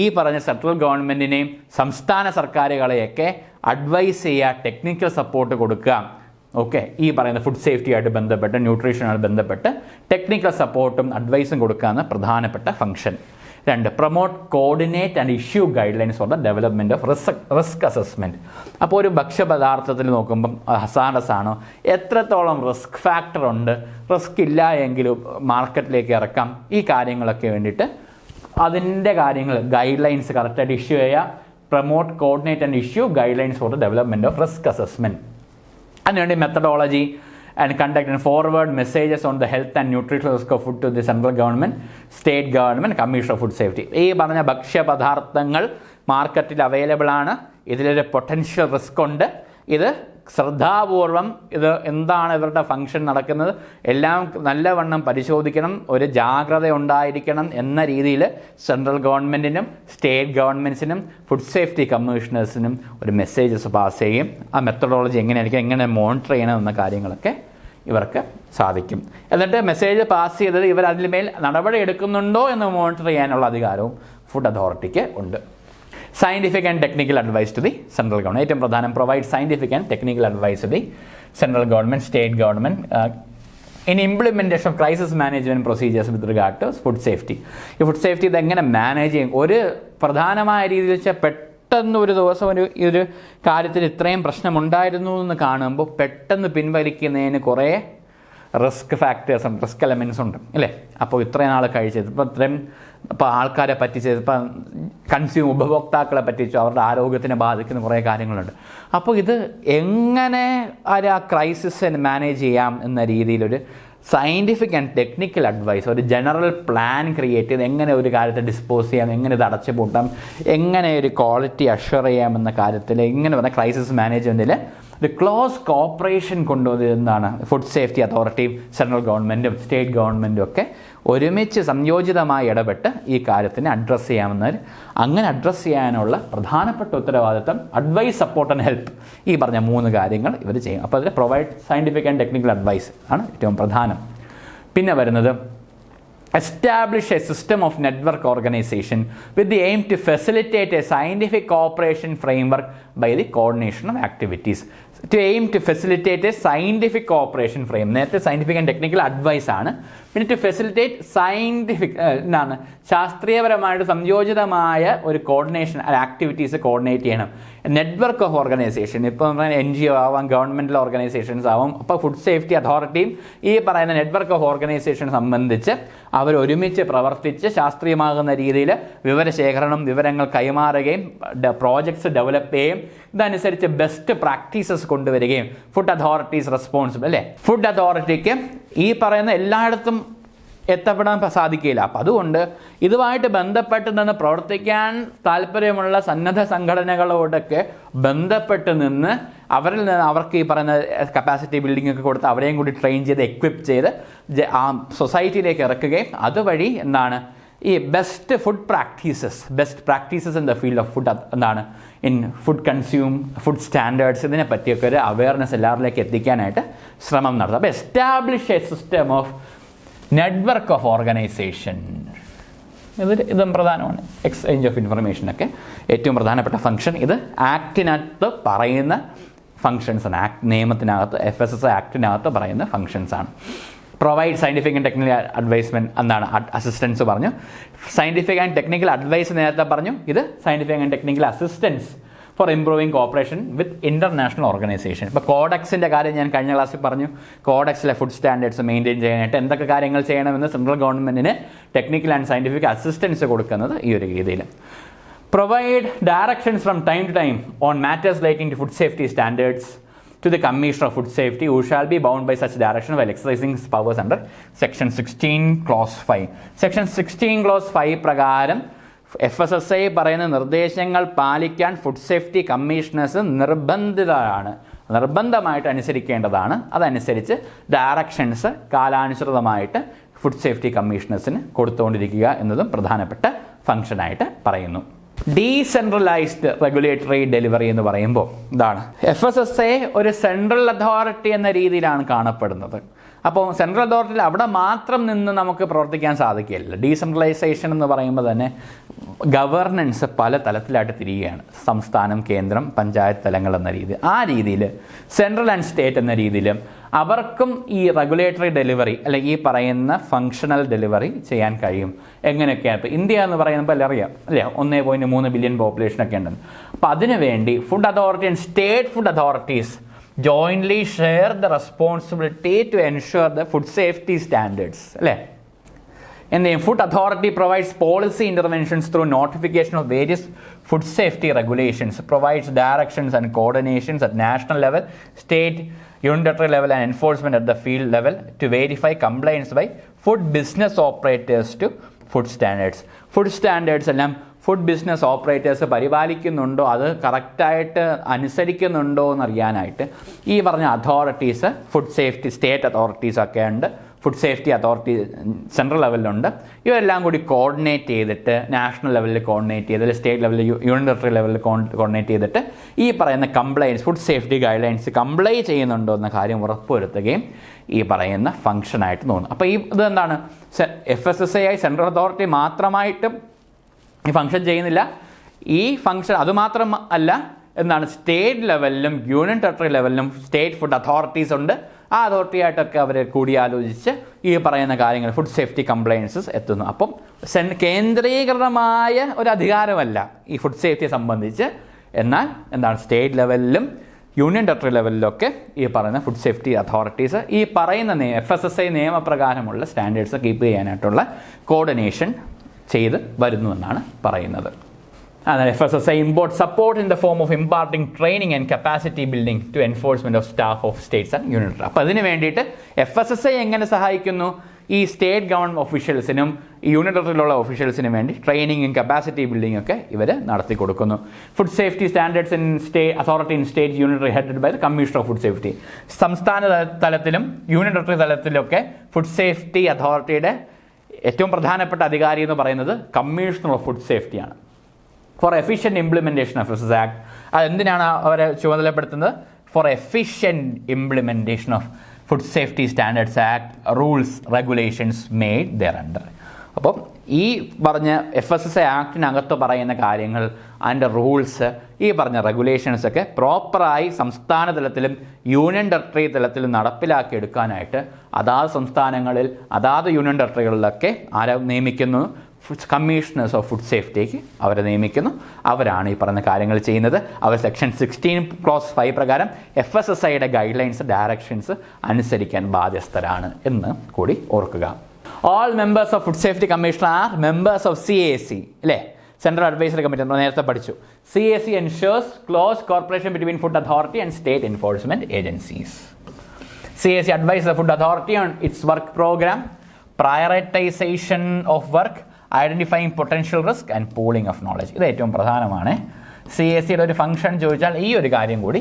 ഈ പറഞ്ഞ central ഗവൺമെൻറ്റിനെയും സംസ്ഥാന സർക്കാരുകളെയൊക്കെ advice ചെയ്യുക, technical support കൊടുക്കുക. Okay, ഈ പറയുന്ന ഫുഡ് സേഫ്റ്റിയായിട്ട് ബന്ധപ്പെട്ട് ന്യൂട്രീഷനുമായി ബന്ധപ്പെട്ട് ടെക്നിക്കൽ സപ്പോർട്ടും അഡ്വൈസും കൊടുക്കുകയെന്ന പ്രധാനപ്പെട്ട function. 2, promote coordinate and issue guidelines for the development of risk assessment. അപ്പോൾ ഒരു ഭക്ഷ്യപദാർത്ഥത്തിൽ നോക്കുമ്പം ഹസാഡസ് ആണോ, എത്രത്തോളം റിസ്ക് ഫാക്ടർ ഉണ്ട്, റിസ്ക് ഇല്ല എങ്കിലും മാർക്കറ്റിലേക്ക് ഇറക്കാം, ഈ കാര്യങ്ങളൊക്കെ വേണ്ടിയിട്ട് അതിൻ്റെ കാര്യങ്ങൾ ഗൈഡ് ലൈൻസ് കറക്റ്റായിട്ട് ഇഷ്യൂ ചെയ്യുക. Promote coordinate and issue guidelines for the development of risk assessment. അതിനുവേണ്ടി methodology and conduct and forward messages on the health and nutritional risk of food to the central government, state government, commission of food safety. ഈ പറഞ്ഞ ഭക്ഷ്യപദാർത്ഥങ്ങൾ മാർക്കറ്റിൽ available ആണ്, ഇതിലൊരു potential risk ഉണ്ട്. ഇത് ശ്രദ്ധാപൂർവം ഇത് എന്താണ് ഇവരുടെ ഫംഗ്ഷൻ നടക്കുന്നത് എല്ലാം നല്ലവണ്ണം പരിശോധിക്കണം, ഒരു ജാഗ്രത ഉണ്ടായിരിക്കണം എന്ന രീതിയിൽ സെൻട്രൽ ഗവൺമെൻറ്റിനും സ്റ്റേറ്റ് ഗവൺമെൻറ്റ്സിനും ഫുഡ് സേഫ്റ്റി കമ്മീഷണേഴ്സിനും ഒരു മെസ്സേജസ് പാസ് ചെയ്യും. ആ മെത്തഡോളജി എങ്ങനെയായിരിക്കും, എങ്ങനെ മോണിറ്റർ ചെയ്യണം എന്ന കാര്യങ്ങളൊക്കെ ഇവർക്ക് സാധിക്കും. എന്നിട്ട് മെസ്സേജ് പാസ് ചെയ്തത് ഇവർ അതിന്മേൽ നടപടി എടുക്കുന്നുണ്ടോ എന്ന് മോണിറ്റർ ചെയ്യാനുള്ള അധികാരവും ഫുഡ് അതോറിറ്റിക്ക് ഉണ്ട്. Scientific and technical advice to the central government. ഏറ്റവും പ്രധാനം provide scientific and technical advice to the central government, state government in implementation of crisis management procedures with regard to food safety. ഈ food safety ഇതെങ്ങനെ manage ചെയ്യും? ഒരു പ്രധാനമായ രീതിയിൽ വെച്ചാൽ പെട്ടെന്ന് ഒരു ദിവസം ഈ ഒരു കാര്യത്തിൽ ഇത്രയും പ്രശ്നമുണ്ടായിരുന്നു എന്ന് കാണുമ്പോൾ പെട്ടെന്ന് പിൻവലിക്കുന്നതിന് കുറേ റിസ്ക് ഫാക്ടേഴ്സും റിസ്ക് എലമെൻറ്റ്സും ഉണ്ട് അല്ലേ? അപ്പോൾ ഇത്രയും നാൾ കഴിച്ചത് ഇപ്പോൾ ആൾക്കാരെ പറ്റിച്ചത്, ഇപ്പം ഉപഭോക്താക്കളെ പറ്റിച്ചു, അവരുടെ ആരോഗ്യത്തിനെ ബാധിക്കുന്ന കുറേ കാര്യങ്ങളുണ്ട്. അപ്പോൾ ഇത് എങ്ങനെ ആ ക്രൈസിസ് മാനേജ് ചെയ്യാം എന്ന രീതിയിലൊരു സയൻറ്റിഫിക് ആൻഡ് ടെക്നിക്കൽ അഡ്വൈസ്, ഒരു ജനറൽ പ്ലാൻ ക്രിയേറ്റ് ചെയ്ത് എങ്ങനെ ഒരു കാര്യത്തെ ഡിസ്പോസ് ചെയ്യാം, എങ്ങനെ ഇത് അടച്ചു പൂട്ടാം, എങ്ങനെ ഒരു ക്വാളിറ്റി അഷ്വർ ചെയ്യാം എന്ന കാര്യത്തിൽ ഇങ്ങനെ പറഞ്ഞ ക്രൈസിസ് മാനേജ്മെൻറ്റിൽ ഒരു ക്ലോസ് കോപ്പറേഷൻ കൊണ്ടുവരുന്നതാണ് ഫുഡ് സേഫ്റ്റി അതോറിറ്റിയും സെൻട്രൽ ഗവൺമെൻറ്റും സ്റ്റേറ്റ് ഗവൺമെൻറ്റും ഒക്കെ ഒരുമിച്ച് സംയോജിതമായി ഇടപെട്ട് ഈ കാര്യത്തിനെ അഡ്രസ്സ് ചെയ്യാമെന്നാൽ അങ്ങനെ അഡ്രസ്സ് ചെയ്യാനുള്ള പ്രധാനപ്പെട്ട ഉത്തരവാദിത്തം അഡ്വൈസ്, സപ്പോർട്ട് ആൻഡ് ഹെൽപ്പ്, ഈ പറഞ്ഞ 3 കാര്യങ്ങൾ ഇവർ ചെയ്യും. അപ്പോൾ അതിൽ provide scientific and technical advice ആണ് ഏറ്റവും പ്രധാനം. പിന്നെ വരുന്നത് establish a system of network organization with the aim to facilitate a scientific cooperation framework by the coordination of activities. To aim to facilitate a scientific cooperation frame. നേരത്തെ scientific and technical advice ആണ്. പിന്നെ to facilitate scientific എന്താണ് ശാസ്ത്രീയപരമായിട്ട് സംയോജിതമായ ഒരു coordination activities coordinate ചെയ്യണം. Network of organisation, ഇപ്പോൾ NGO ആവാം, governmental organisations ആവാം. അപ്പോൾ ഫുഡ് സേഫ്റ്റി അതോറിറ്റിയും ഈ പറയുന്ന നെറ്റ്വർക്ക് ഓഫ് ഓർഗനൈസേഷൻ സംബന്ധിച്ച് അവർ ഒരുമിച്ച് പ്രവർത്തിച്ച് ശാസ്ത്രീയമാകുന്ന രീതിയിൽ വിവരശേഖരണം, വിവരങ്ങൾ കൈമാറുകയും പ്രോജക്ട്സ് ഡെവലപ്പ് ചെയ്യുകയും ഇതനുസരിച്ച് ബെസ്റ്റ് പ്രാക്ടീസസ് കൊണ്ടുവരികയും ഫുഡ് അതോറിറ്റീസ് റെസ്പോൺസിബിൾ അല്ലേ? ഫുഡ് അതോറിറ്റിക്ക് ഈ പറയുന്ന എല്ലായിടത്തും എത്തപ്പെടാൻ സാധിക്കില്ല. അപ്പം അതുകൊണ്ട് ഇതുമായിട്ട് ബന്ധപ്പെട്ട് നിന്ന് പ്രവർത്തിക്കാൻ താല്പര്യമുള്ള സന്നദ്ധ സംഘടനകളോടൊക്കെ ബന്ധപ്പെട്ട് നിന്ന് അവരിൽ നിന്ന് അവർക്ക് ഈ പറയുന്ന കപ്പാസിറ്റി ബിൽഡിംഗ് ഒക്കെ കൊടുത്ത് അവരെയും കൂടി ട്രെയിൻ ചെയ്ത് എക്വിപ്പ് ചെയ്ത് ആ സൊസൈറ്റിയിലേക്ക് ഇറക്കുകയും അതുവഴി എന്താണ് ഈ best practices in the field of food എന്താണ് ഇൻ ഫുഡ് സ്റ്റാൻഡേർഡ്സ് ഇതിനെ പറ്റിയൊക്കെ ഒരു അവയർനെസ് എല്ലാവരിലേക്ക് എത്തിക്കാനായിട്ട് ശ്രമം നടത്തും. അപ്പോൾ establish A system of network of organisation, ഇതും പ്രധാനമാണ്. എക്സ്ചേഞ്ച് ഓഫ് ഇൻഫർമേഷനൊക്കെ ഏറ്റവും പ്രധാനപ്പെട്ട ഫംഗ്ഷൻ. ഇത് ആക്ടിനകത്ത് പറയുന്ന ഫങ്ഷൻസാണ്, നിയമത്തിനകത്ത് FSSAI ആക്ടിനകത്ത് പറയുന്ന ഫങ്ഷൻസാണ്. പ്രൊവൈഡ് സയൻറ്റിഫിക് ആൻഡ് ടെക്നിക്കൽ അഡ്വൈസ്മെൻറ്റ് എന്താണ് അസിസ്റ്റൻസ് പറഞ്ഞു. സയൻറ്റിഫിക് ആൻഡ് ടെക്നിക്കൽ അഡ്വൈസ് നേരത്തെ പറഞ്ഞു. ഇത് scientific and technical assistance for improving corporation with international organisation. ഇപ്പോൾ കോഡക്സിൻ്റെ കാര്യം ഞാൻ കഴിഞ്ഞ ക്ലാസ്സിൽ പറഞ്ഞു. കോഡക്സിലെ ഫുഡ് സ്റ്റാൻഡേർഡ്സ് മെയിൻറ്റെയിൻ ചെയ്യാനായിട്ട് എന്തൊക്കെ കാര്യങ്ങൾ ചെയ്യണമെന്ന് സെൻട്രൽ ഗവൺമെൻറ്റിന് ടെക്നിക്കൽ ആൻഡ് സയൻറ്റിഫിക് അസിസ്റ്റൻസ് കൊടുക്കുന്നത് ഈ ഒരു രീതിയിൽ. Provide directions from time to time on matters relating to food safety standards to the Commissioner of Food Safety, who shall be bound by such direction while exercising his powers under Section 16 Clause 5. Section 16 Clause 5 പ്രകാരം FSSAI പറയുന്ന നിർദ്ദേശങ്ങൾ പാലിക്കാൻ food safety commissioners നിർബന്ധമായിട്ട് അനുസരിക്കേണ്ടതാണ്. അതനുസരിച്ച് directions കാലാനുസൃതമായിട്ട് food safety കമ്മീഷണേഴ്സിന് കൊടുത്തുകൊണ്ടിരിക്കുക എന്നതും പ്രധാനപ്പെട്ട ഫംഗ്ഷനായിട്ട് പറയുന്നു. Decentralised regulatory delivery എന്ന് പറയുമ്പോൾ ഇതാണ്. FSSAI ഒരു സെൻട്രൽ അതോറിറ്റി എന്ന രീതിയിലാണ് കാണപ്പെടുന്നത്. അപ്പോൾ സെൻട്രൽ അതോറിറ്റിയിൽ അവിടെ മാത്രം നിന്ന് നമുക്ക് പ്രവർത്തിക്കാൻ സാധിക്കില്ല. ഡീസെൻട്രലൈസേഷൻ എന്ന് പറയുമ്പോൾ തന്നെ ഗവർണൻസ് പല തലത്തിലായിട്ട് തിരിയുകയാണ്. സംസ്ഥാനം, കേന്ദ്രം, പഞ്ചായത്ത് തലങ്ങൾ എന്ന രീതി. ആ രീതിയിൽ സെൻട്രൽ ആൻഡ് സ്റ്റേറ്റ് എന്ന രീതിയിലും അവർക്കും ഈ റെഗുലേറ്ററി ഡെലിവറി അല്ലെങ്കിൽ ഈ പറയുന്ന ഫങ്ഷണൽ ഡെലിവറി ചെയ്യാൻ കഴിയും. എങ്ങനെയൊക്കെയാണ്? ഇപ്പോൾ ഇന്ത്യ എന്ന് പറയുമ്പോൾ എല്ലാം അറിയാം അല്ലേ, 1.3 ബില്യൺ പോപ്പുലേഷനൊക്കെ ഉണ്ടെന്ന്. അപ്പോൾ അതിനുവേണ്ടി food authority and state food authorities jointly share the responsibility to ensure the food safety standards. And the Food Authority provides policy interventions through notification of various food safety regulations, provides directions and coordinations at national level, state, unitary level and enforcement at the field level to verify compliance by food business operators to food standards. Food standards എല്ലാം food business operators പരിപാലിക്കുന്നുണ്ടോ, അത് കറക്റ്റായിട്ട് അനുസരിക്കുന്നുണ്ടോ എന്നറിയാനായിട്ട് ഈ പറഞ്ഞ authorities, food safety state അതോറിറ്റീസൊക്കെ ഉണ്ട്, food safety authority central ലെവലിലുണ്ട്. ഇവരെല്ലാം കൂടി coordinate ചെയ്തിട്ട് national ലെവലിൽ കോർഡിനേറ്റ് ചെയ്തിട്ട് സ്റ്റേറ്റ് ലെവലിൽ യൂണിറ്ററി ലെവലിൽ കോർഡിനേറ്റ് ചെയ്തിട്ട് ഈ പറയുന്ന compliance food safety guidelines comply ചെയ്യുന്നുണ്ടോ എന്ന കാര്യം ഉറപ്പുവരുത്തുകയും ഈ പറയുന്ന ഫംഗ്ഷനായിട്ട് തോന്നുന്നു. അപ്പോൾ ഇത് എന്താണ്? FSSAI സെൻട്രൽ അതോറിറ്റി മാത്രമായിട്ട് ഈ ഫംഗ്ഷൻ ചെയ്യുന്നില്ല. ഈ ഫംഗ്ഷൻ അതുമാത്രം അല്ല, എന്താണ്, സ്റ്റേറ്റ് ലെവലിലും യൂണിയൻ ടെറിട്ടറി ലെവലിലും സ്റ്റേറ്റ് ഫുഡ് അതോറിറ്റീസ് ഉണ്ട്. ആ അതോറിറ്റിയായിട്ടൊക്കെ അവർ കൂടിയാലോചിച്ച് ഈ പറയുന്ന കാര്യങ്ങൾ ഫുഡ് സേഫ്റ്റി കംപ്ലൈൻസസ് എത്തുന്നു. അപ്പം കേന്ദ്രീകൃതമായ ഒരു അധികാരമല്ല ഈ ഫുഡ് സേഫ്റ്റിയെ സംബന്ധിച്ച്. എന്നാൽ എന്താണ്, സ്റ്റേറ്റ് ലെവലിലും യൂണിയൻ ടെറിട്ടറി ലെവലിലൊക്കെ ഈ പറയുന്ന ഫുഡ് സേഫ്റ്റി അതോറിറ്റീസ് ഈ പറയുന്ന FSSAI നിയമപ്രകാരമുള്ള സ്റ്റാൻഡേർഡ്സ് കീപ്പ് ചെയ്യാനായിട്ടുള്ള കോർഡിനേഷൻ ചെയ്ത് വരുന്നു എന്നാണ് പറയുന്നത്. FSSAI import support in the form of imparting training and capacity building to enforcement of staff of states and union. അപ്പോൾ അതിന് വേണ്ടിയിട്ട് FSSAI എങ്ങനെ സഹായിക്കുന്നു? ഈ സ്റ്റേറ്റ് ഗവൺമെൻറ് ഒഫീഷ്യൽസിനും യൂണിയൻ ടെറിട്ടറിയിലുള്ള ഒഫീഷ്യൽസിനും വേണ്ടി ട്രെയിനിങ്ങും കപ്പാസിറ്റി ബിൽഡിംഗ് ഒക്കെ ഇവർ നടത്തി കൊടുക്കുന്നു. Food safety standards in authority in state unitary headed by the commissioner of food safety. സംസ്ഥാന തലത്തിലും യൂണിയൻ ടെറിട്ടറി തലത്തിലൊക്കെ ഫുഡ് സേഫ്റ്റി അതോറിറ്റിയുടെ ഏറ്റവും പ്രധാനപ്പെട്ട അധികാരി എന്ന് പറയുന്നത് കമ്മീഷണർ ഓഫ് ഫുഡ് സേഫ്റ്റിയാണ്. For efficient implementation of FSSAI act. അതെന്തിനാണ് അവരെ ചുമതലപ്പെടുത്തുന്നത്? For efficient implementation of food safety standards act rules regulations made there under. അപ്പം ഈ പറഞ്ഞ FSSAI ആക്ടിനകത്ത് പറയുന്ന കാര്യങ്ങൾ, അതിൻ്റെ റൂൾസ്, ഈ പറഞ്ഞ റെഗുലേഷൻസൊക്കെ പ്രോപ്പറായി സംസ്ഥാന തലത്തിലും യൂണിയൻ ടെറിട്ടറി തലത്തിലും നടപ്പിലാക്കി എടുക്കാനായിട്ട് അതാത് സംസ്ഥാനങ്ങളിൽ അതാത് യൂണിയൻ ടെറിട്ടറികളിലൊക്കെ ആരെ നിയമിക്കുന്നു? കമ്മീഷണേഴ്സ് ഓഫ് ഫുഡ് സേഫ്റ്റിക്ക് അവരെ നിയമിക്കുന്നു. അവരാണ് ഈ പറയുന്ന കാര്യങ്ങൾ ചെയ്യുന്നത്. അവർ സെക്ഷൻ 16 Clause 5 പ്രകാരം FSSAIയുടെ ഗൈഡ് ലൈൻസ്, ഡയറക്ഷൻസ് അനുസരിക്കാൻ ബാധ്യസ്ഥരാണ് എന്ന് കൂടി ഓർക്കുക. All members of Food Safety Commission are members of CAC, അല്ലേ? സെൻട്രൽ അഡ്വൈസറി കമ്മിറ്റി നമ്മൾ നേരത്തെ പഠിച്ചു. CAC ensures close cooperation between Food Authority and state enforcement agencies. CAC advises the Food Authority on its work program, prioritization of work, identifying potential risk and pooling of knowledge. ഇത് ഏറ്റവും പ്രധാനമാണ്. CACയുടെ ഒരു function ചോദിച്ചാൽ ഈ ഒരു കാര്യം കൂടി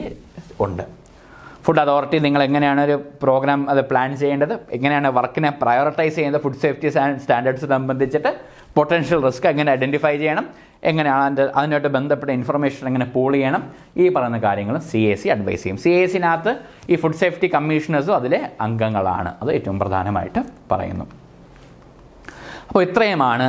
ഉണ്ട്. ഫുഡ് അതോറിറ്റി നിങ്ങൾ എങ്ങനെയാണ് ഒരു പ്രോഗ്രാം അത് പ്ലാൻ ചെയ്യേണ്ടത്, എങ്ങനെയാണ് വർക്കിനെ പ്രയോറിറ്റൈസ് ചെയ്യുന്നത്, ഫുഡ് സേഫ്റ്റി സ്റ്റാൻഡേർഡ്സ് സംബന്ധിച്ചിട്ട് പൊട്ടൻഷ്യൽ റിസ്ക് എങ്ങനെ ഐഡൻറ്റിഫൈ ചെയ്യണം, എങ്ങനെയാണ് അതിനായിട്ട് ബന്ധപ്പെട്ട ഇൻഫർമേഷൻ എങ്ങനെ പൂൾ ചെയ്യണം, ഈ പറയുന്ന കാര്യങ്ങൾ CAC അഡ്വൈസ് ചെയ്യും. CACനകത്ത് ഈ ഫുഡ് സേഫ്റ്റി കമ്മീഷണേഴ്സും അതിലെ അംഗങ്ങളാണ്. അത് ഏറ്റവും പ്രധാനമായിട്ട് പറയുന്നു. അപ്പോൾ ഇത്രയുമാണ്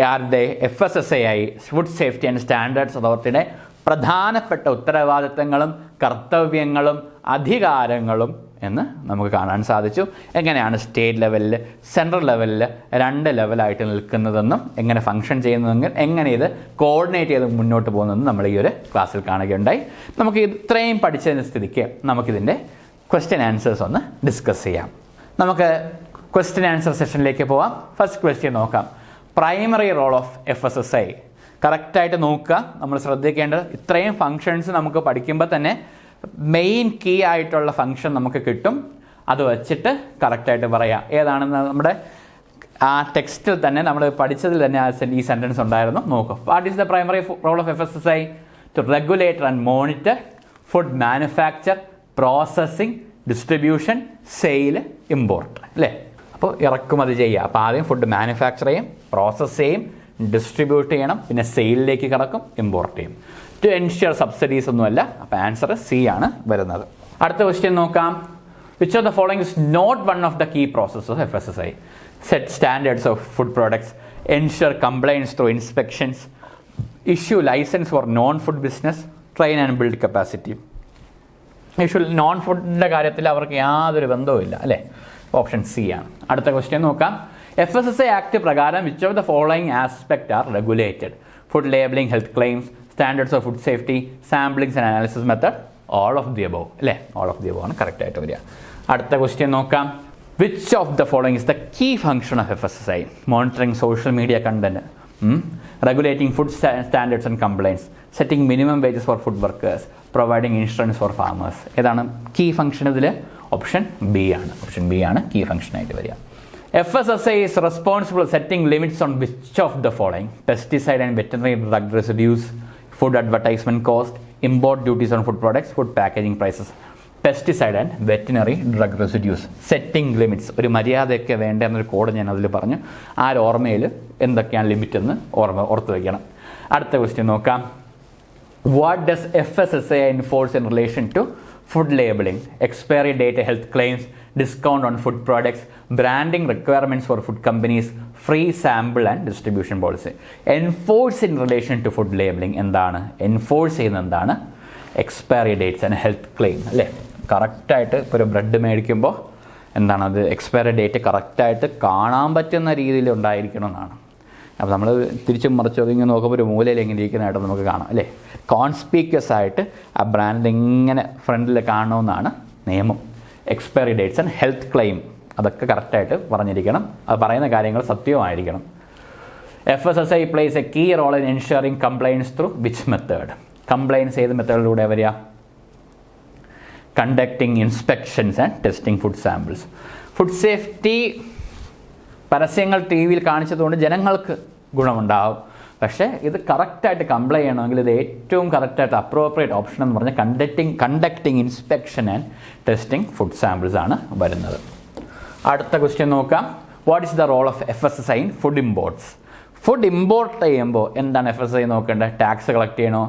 ആരുടെ FSSAI food safety and standards അതോറിറ്റിയുടെ പ്രധാനപ്പെട്ട ഉത്തരവാദിത്തങ്ങളും കർത്തവ്യങ്ങളും അധികാരങ്ങളും എന്ന് നമുക്ക് കാണാൻ സാധിച്ചു. എങ്ങനെയാണ് സ്റ്റേറ്റ് ലെവലിൽ സെൻട്രൽ ലെവലിൽ 2 ലെവലായിട്ട് നിൽക്കുന്നതെന്നും എങ്ങനെ ഫംഗ്ഷൻ ചെയ്യുന്നതെങ്കിൽ എങ്ങനെ ഇത് കോർഡിനേറ്റ് ചെയ്ത് മുന്നോട്ട് പോകുന്നതെന്നും നമ്മൾ ഈ ഒരു ക്ലാസ്സിൽ കാണുകയുണ്ടായി. നമുക്ക് ഇത്രയും പഠിച്ചതിന് സ്ഥിതിക്ക് നമുക്കിതിൻ്റെ ക്വസ്റ്റ്യൻ ആൻസേഴ്സ് ഒന്ന് ഡിസ്കസ് ചെയ്യാം. നമുക്ക് ക്വസ്റ്റ്യൻ ആൻസർ സെഷനിലേക്ക് പോവാം. ഫസ്റ്റ് ക്വസ്റ്റ്യൻ നോക്കാം. പ്രൈമറി റോൾ ഓഫ് FSSAI കറക്റ്റായിട്ട് നോക്കുക. നമ്മൾ ശ്രദ്ധിക്കേണ്ടത് ഇത്രയും ഫങ്ഷൻസ് നമുക്ക് പഠിക്കുമ്പോൾ തന്നെ മെയിൻ കീ ആയിട്ടുള്ള ഫങ്ഷൻ നമുക്ക് കിട്ടും. അത് വെച്ചിട്ട് കറക്റ്റായിട്ട് പറയാം ഏതാണെന്ന്. നമ്മുടെ ആ ടെക്സ്റ്റിൽ തന്നെ നമ്മൾ പഠിച്ചതിൽ തന്നെ ഈ സെൻറ്റൻസ് ഉണ്ടായിരുന്നു. നോക്കുക. What is the primary role of FSSAI? To regulate and monitor food manufacture, processing, distribution, sale, import. അല്ലേ? അപ്പോൾ ഇറക്കുമതി ചെയ്യുക. അപ്പോൾ ആദ്യം ഫുഡ് മാനുഫാക്ചർ ചെയ്യും, പ്രോസസ്സ് ചെയ്യും, ഡിസ്ട്രിബ്യൂട്ട് ചെയ്യണം, പിന്നെ സെയിലിലേക്ക് കടക്കും, ഇമ്പോർട്ട് ചെയ്യും. ടു എൻഷ്യൂർ സബ്സിഡീസ് ഒന്നുമല്ല. അപ്പോൾ ആൻസർ സി ആണ് വരുന്നത്. അടുത്ത ക്വസ്റ്റ്യൻ നോക്കാം. Which of the following is not one of the key process of FSSAI? Set standards of food products, ensure compliance through inspections, issue license for non food business, train and build capacity. Non ഫുഡിൻ്റെ കാര്യത്തിൽ അവർക്ക് യാതൊരു ബന്ധവുമില്ല. അല്ലേ? Option C ആണ്. അടുത്ത question നോക്കാം. FSSAI act പ്രകാരം which of the following aspect are regulated? Food labelling, health claims, standards of food safety, samplings and analysis method. All of the above. അല്ലേ? ഓൾ ഓഫ് ദി അബോവ് ആണ് correct ആയിട്ട് വരിക. അടുത്ത question നോക്കാം. Which of the following is the key function of FSSAI? Monitoring social media content, regulating food standards and compliance, setting minimum wages for food workers, providing insurance for farmers. ഏതാണ് key function ഇതിൽ? Option B ആണ്. Option B ആണ് key function ആയിട്ട് വരിക. FSSAI is responsible setting limits on which of the following? Pesticide and veterinary drug residues, food advertisement cost, import duties on food products, food packaging prices. Pesticide and veterinary drug residues. Setting limits. ഒരു മര്യാദയൊക്കെ വേണ്ട എന്നൊരു code ഞാൻ അതിൽ പറഞ്ഞു. ആ ഒരു ഓർമ്മയിൽ എന്തൊക്കെയാണ് ലിമിറ്റ് എന്ന് ഓർത്ത് വയ്ക്കണം. അടുത്ത ക്വസ്റ്റ്യൻ നോക്കാം. What does FSSAI enforce in relation to food labeling, expiry date health claims, discount on food products, branding requirements for food companies, free sample and distribution policy? Enforce in relation to food labeling എന്താണ്? Enforce ചെയ്യുന്ന എന്താണ്? Expiry dates and health claim. അല്ലേ? കറക്റ്റായിട്ട് ഇപ്പോൾ ഒരു bread മേടിക്കുമ്പോൾ എന്താണ് അത് എക്സ്പയറി ഡേറ്റ് കറക്റ്റായിട്ട് കാണാൻ പറ്റുന്ന രീതിയിൽ ഉണ്ടായിരിക്കണം എന്നാണ്. അപ്പോൾ നമ്മൾ തിരിച്ചും മറിച്ചൊക്കെ ഇങ്ങനെ നോക്കുമ്പോൾ ഒരു മൂലയിൽ എങ്ങനെ ഇരിക്കുന്നതായിട്ട് നമുക്ക് കാണാം. അല്ലേ? കോൺസ്പീക്വസ് ആയിട്ട് ആ ബ്രാൻഡ് ഇങ്ങനെ ഫ്രണ്ടിൽ കാണണമെന്നാണ് നിയമം. Expiry dates and health claim അതൊക്കെ കറക്റ്റായിട്ട് പറഞ്ഞിരിക്കണം. അത് പറയുന്ന കാര്യങ്ങൾ സത്യമായിരിക്കണം. FSSAI plays a key role in ensuring compliance through which method? Compliance ഏത് മെത്തേഡിലൂടെ വരിക? Conducting inspections and testing food samples. Food safety പരസ്യങ്ങൾ TV-യിൽ കാണിച്ചതുകൊണ്ട് ജനങ്ങൾക്ക് ഗുണമുണ്ടാകും. പക്ഷേ ഇത് കറക്റ്റായിട്ട് കംപ്ലൈ ചെയ്യണമെങ്കിൽ ഇത് ഏറ്റവും കറക്റ്റായിട്ട് അപ്രോപ്രിയേറ്റ് ഓപ്ഷൻ എന്ന് പറഞ്ഞാൽ conducting inspection and testing food samples ആണ് വരുന്നത്. അടുത്ത ക്വസ്റ്റ്യൻ നോക്കാം. What is the role of FSSAI in food imports? Food import ചെയ്യുമ്പോൾ എന്താണ് FSSAI നോക്കേണ്ടത്? ടാക്സ് കളക്ട് ചെയ്യണോ?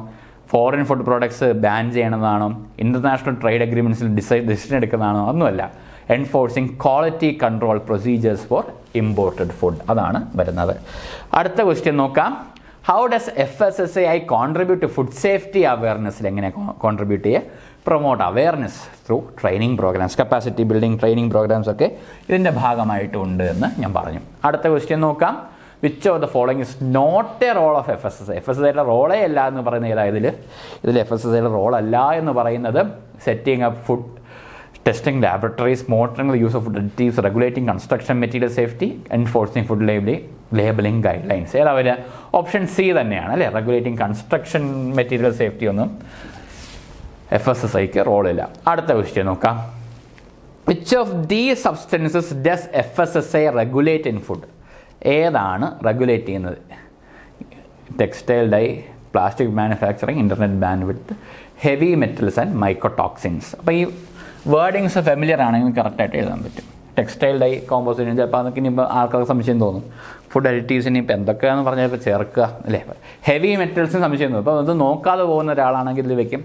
ഫോറിൻ ഫുഡ് പ്രോഡക്ട്സ് ബാൻ ചെയ്യണമെന്നാണോ? ഇൻ്റർനാഷണൽ ട്രേഡ് അഗ്രിമെൻറ്റ്സിൽ ഡിസിഷൻ എടുക്കുന്നതാണോ? ഒന്നുമല്ല. Enforcing quality control procedures for imported food അതാണ് വരുന്നത്. അടുത്ത ക്വസ്റ്റ്യൻ നോക്കാം. How does FSSAI contribute to food safety അവയർനെസ്സിൽ എങ്ങനെ കോൺട്രിബ്യൂട്ട് ചെയ്യുക? Promote awareness through training programs, capacity building training programs ഒക്കെ ഇതിൻ്റെ ഭാഗമായിട്ടുണ്ട് എന്ന് ഞാൻ പറഞ്ഞു. അടുത്ത ക്വസ്റ്റ്യൻ നോക്കാം. Which of the following is not a role of FSSAI? FSSAIയുടെ റോളേ അല്ല എന്ന് പറയുന്നത് ഏതാ? ഇതിൽ FSSAIയുടെ റോളല്ല എന്ന് പറയുന്നത് setting up food testing laboratories, monitoring the use of food additives, regulating construction material safety, enforcing food labelling guidelines. ഏതാ വരിക? ഓപ്ഷൻ സി തന്നെയാണ്. അല്ലേ? റെഗുലേറ്റിംഗ് കൺസ്ട്രക്ഷൻ മെറ്റീരിയൽ സേഫ്റ്റി ഒന്നും FSSAIക്ക് റോളില്ല. അടുത്ത ക്വസ്റ്റ്യൻ നോക്കാം. Which of these substances does FSSAI regulate in food? ഏതാണ് regulate ചെയ്യുന്നത്? Textile dye, plastic manufacturing, internet bandwidth, heavy metals and microtoxins. അപ്പോൾ ഈ വേർഡിങ്സ് ഫെമിലിയർ ആണെങ്കിൽ കറക്റ്റായിട്ട് എഴുതാൻ പറ്റും. ടെക്സ്റ്റൈൽ ഡൈ കോമ്പോസിഷൻ ചിലപ്പോൾ അതൊക്കെ ഇനിയിപ്പോൾ ആൾക്കാർക്ക് സംശയം തോന്നും. ഫുഡ് അഡിറ്റീവ്സിന് ഇപ്പോൾ എന്തൊക്കെയാണെന്ന് പറഞ്ഞാൽ ചേർക്കുക അല്ലേ? ഹെവി മെറ്റൽസിന് സംശയം തോന്നും. അപ്പോൾ അത് നോക്കാതെ പോകുന്ന ഒരാളാണെങ്കിൽ ഇത് വെക്കും.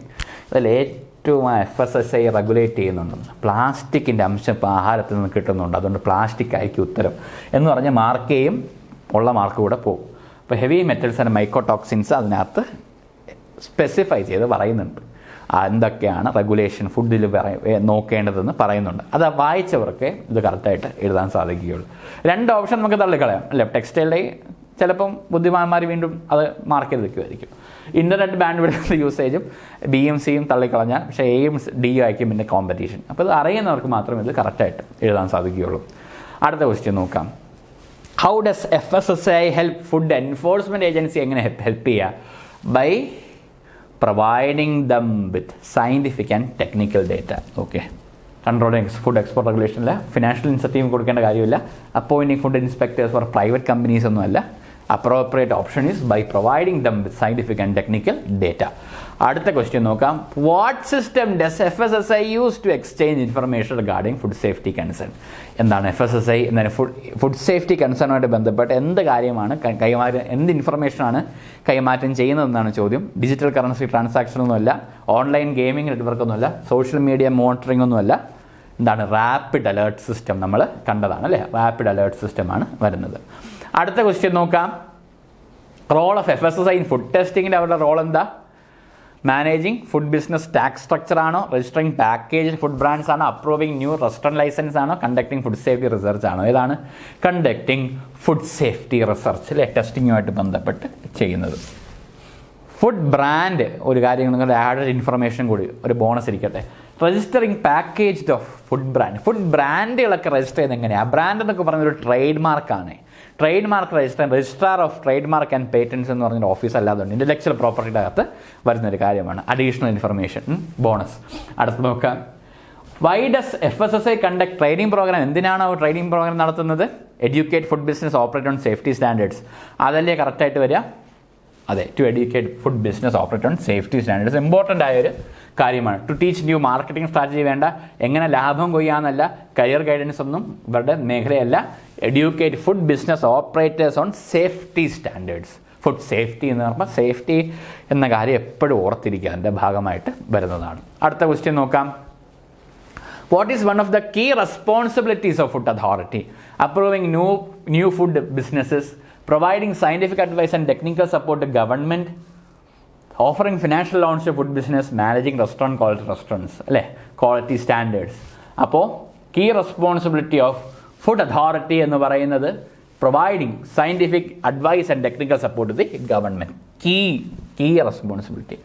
അതിൽ ഏറ്റവും FSSAI റെഗുലേറ്റ് ചെയ്യുന്നുണ്ട്. പ്ലാസ്റ്റിക്കിൻ്റെ അംശം ഇപ്പോൾ ആഹാരത്തിൽ നിന്ന് കിട്ടുന്നുണ്ട്, അതുകൊണ്ട് പ്ലാസ്റ്റിക് ആയിരിക്കും ഉത്തരം എന്ന് പറഞ്ഞ് മാർക്ക് ചെയ്യും. ഉള്ള മാർക്ക് കൂടെ പോകും. അപ്പോൾ ഹെവി മെറ്റൽസ് ആൻഡ് മൈക്രോടോക്സിൻസ് അതിനകത്ത് സ്പെസിഫൈ ചെയ്ത് പറയുന്നുണ്ട്. എന്തൊക്കെയാണ് റെഗുലേഷൻ ഫുഡിൽ നോക്കേണ്ടതെന്ന് പറയുന്നുണ്ട്. അത് വായിച്ചവർക്ക് ഇത് കറക്റ്റായിട്ട് എഴുതാൻ സാധിക്കുകയുള്ളൂ. 2 ഓപ്ഷൻ നമുക്ക് തള്ളിക്കളയാം അല്ലേ. ടെക്സ്റ്റൈലിലെ ചിലപ്പം ബുദ്ധിമാന്മാർ വീണ്ടും അത് മാർക്ക് ചെയ്ത് വെക്കുമായിരിക്കും. ഇൻ്റർനെറ്റ് ബാൻഡ് വിഡ്ത്ത് യൂസേജും BMCയും തള്ളിക്കളഞ്ഞാൽ പക്ഷേ Aയും Dയും ആയിരിക്കും പിന്നെ കോമ്പറ്റീഷൻ. അപ്പോൾ ഇത് അറിയുന്നവർക്ക് മാത്രമേ ഇത് കറക്റ്റായിട്ട് എഴുതാൻ സാധിക്കുകയുള്ളൂ. അടുത്ത ക്വസ്റ്റ്യൻ നോക്കാം. How does FSSAI help food enforcement agency എങ്ങനെ ഹെൽപ്പ് ചെയ്യുക? By providing them with scientific and technical data. Okay, controlling food export റെഗുലേഷനിൽ ഫിനാൻഷ്യൽ ഇൻസെൻറ്റീവ് കൊടുക്കേണ്ട കാര്യമില്ല. Appointing food inspectors for private companies ഒന്നുമല്ല. appropriate option is by providing them with scientific and technical data. അടുത്ത question നോക്കാം. What system does FSSAI use to exchange information regarding food safety concern? എന്താണ് FSSAI എന്താണ് food safety കൺസേണുമായിട്ട് ബന്ധപ്പെട്ട് എന്ത് കാര്യമാണ് എന്ത് ഇൻഫർമേഷനാണ് കൈമാറ്റം ചെയ്യുന്നതെന്നാണ് ചോദ്യം. ഡിജിറ്റൽ കറൻസി ട്രാൻസാക്ഷൻ ഒന്നുമല്ല, ഓൺലൈൻ ഗെയിമിംഗ് നെറ്റ്വർക്ക് ഒന്നുമല്ല, സോഷ്യൽ മീഡിയ മോണിറ്ററിംഗ് ഒന്നുമല്ല. എന്താണ്? റാപ്പിഡ് അലേർട്ട് സിസ്റ്റം നമ്മൾ കണ്ടതാണ് അല്ലേ. റാപ്പിഡ് അലേർട്ട് സിസ്റ്റമാണ് വരുന്നത്. അടുത്ത ക്വസ്റ്റ്യൻ നോക്കാം. Role of FSSAI in food ടെസ്റ്റിങ്ങിൻ്റെ അവരുടെ റോൾ എന്താ? Managing food business tax structure ആണോ? രജിസ്റ്ററിംഗ് പാക്കേജ് ഫുഡ് ബ്രാൻഡ്സ് ആണോ? അപ്രൂവിംഗ് ന്യൂ റെസ്റ്റോറൻറ്റ് ലൈസൻസ് ആണോ? കണ്ടക്ടിങ് ഫുഡ് സേഫ്റ്റി റിസർച്ച് ആണോ? ഏതാണ്? കണ്ടക്ടിങ് ഫുഡ് സേഫ്റ്റി റിസർച്ച് അല്ലേ, ടെസ്റ്റിങ്ങുമായിട്ട് ബന്ധപ്പെട്ട് ചെയ്യുന്നത്. ഫുഡ് ബ്രാൻഡ് ഒരു കാര്യം നിങ്ങളുടെ ആഡഡ് ഇൻഫർമേഷൻ കൂടി ഒരു ബോണസ് ഇരിക്കട്ടെ. Registering package of food brand. Food ബ്രാൻഡുകളൊക്കെ രജിസ്റ്റർ ചെയ്യുന്നത് എങ്ങനെയാണ്? ബബ്രാൻഡ് എന്നൊക്കെ പറയുന്നത് ഒരു ട്രേഡ് മാർക്കാണ്. Trademark registrar of trademark and patents എന്ന് പറഞ്ഞൊരു ഓഫീസ് അല്ലാതെ ഉണ്ട്. ഇൻ്റലക്ച്വൽ പ്രോപ്പർട്ടിയുടെ അകത്ത് വരുന്നൊരു കാര്യമാണ്. Additional information bonus. അടുത്ത് നോക്കാം. Why does FSSAI conduct training programme? എന്തിനാണ് അവർ ട്രെയിനിങ് പ്രോഗ്രാം നടത്തുന്നത്? Educate food business operate on safety standards. അതല്ലേ കറക്റ്റായിട്ട് വരിക? അതെ, to educate food business operate on safety standards important ആയൊരു കാര്യമാണ്. To teach new marketing strategy വേണ്ട, എങ്ങനെ ലാഭം കൊയ്യാന്നല്ല, കരിയർ ഗൈഡൻസ് ഒന്നും ഇവരുടെ മേഖലയല്ല. Educate food business operators on safety standards. Food safety എന്ന് പറയുമ്പോൾ സേഫ്റ്റി എന്ന കാര്യം എപ്പോഴും ഓർത്തിരിക്കുക, അതിൻ്റെ ഭാഗമായിട്ട് വരുന്നതാണ്. അടുത്ത ക്വസ്റ്റ്യൻ നോക്കാം. What is one of the key responsibilities of food authority? Approving new food businesses, providing scientific advice and technical support to government, offering financial loans to food business, managing restaurants അല്ലേ, quality standards. അപ്പോൾ key responsibility of food authority എന്ന് പറയുന്നത് providing scientific advice and technical support to the government. Key responsibility.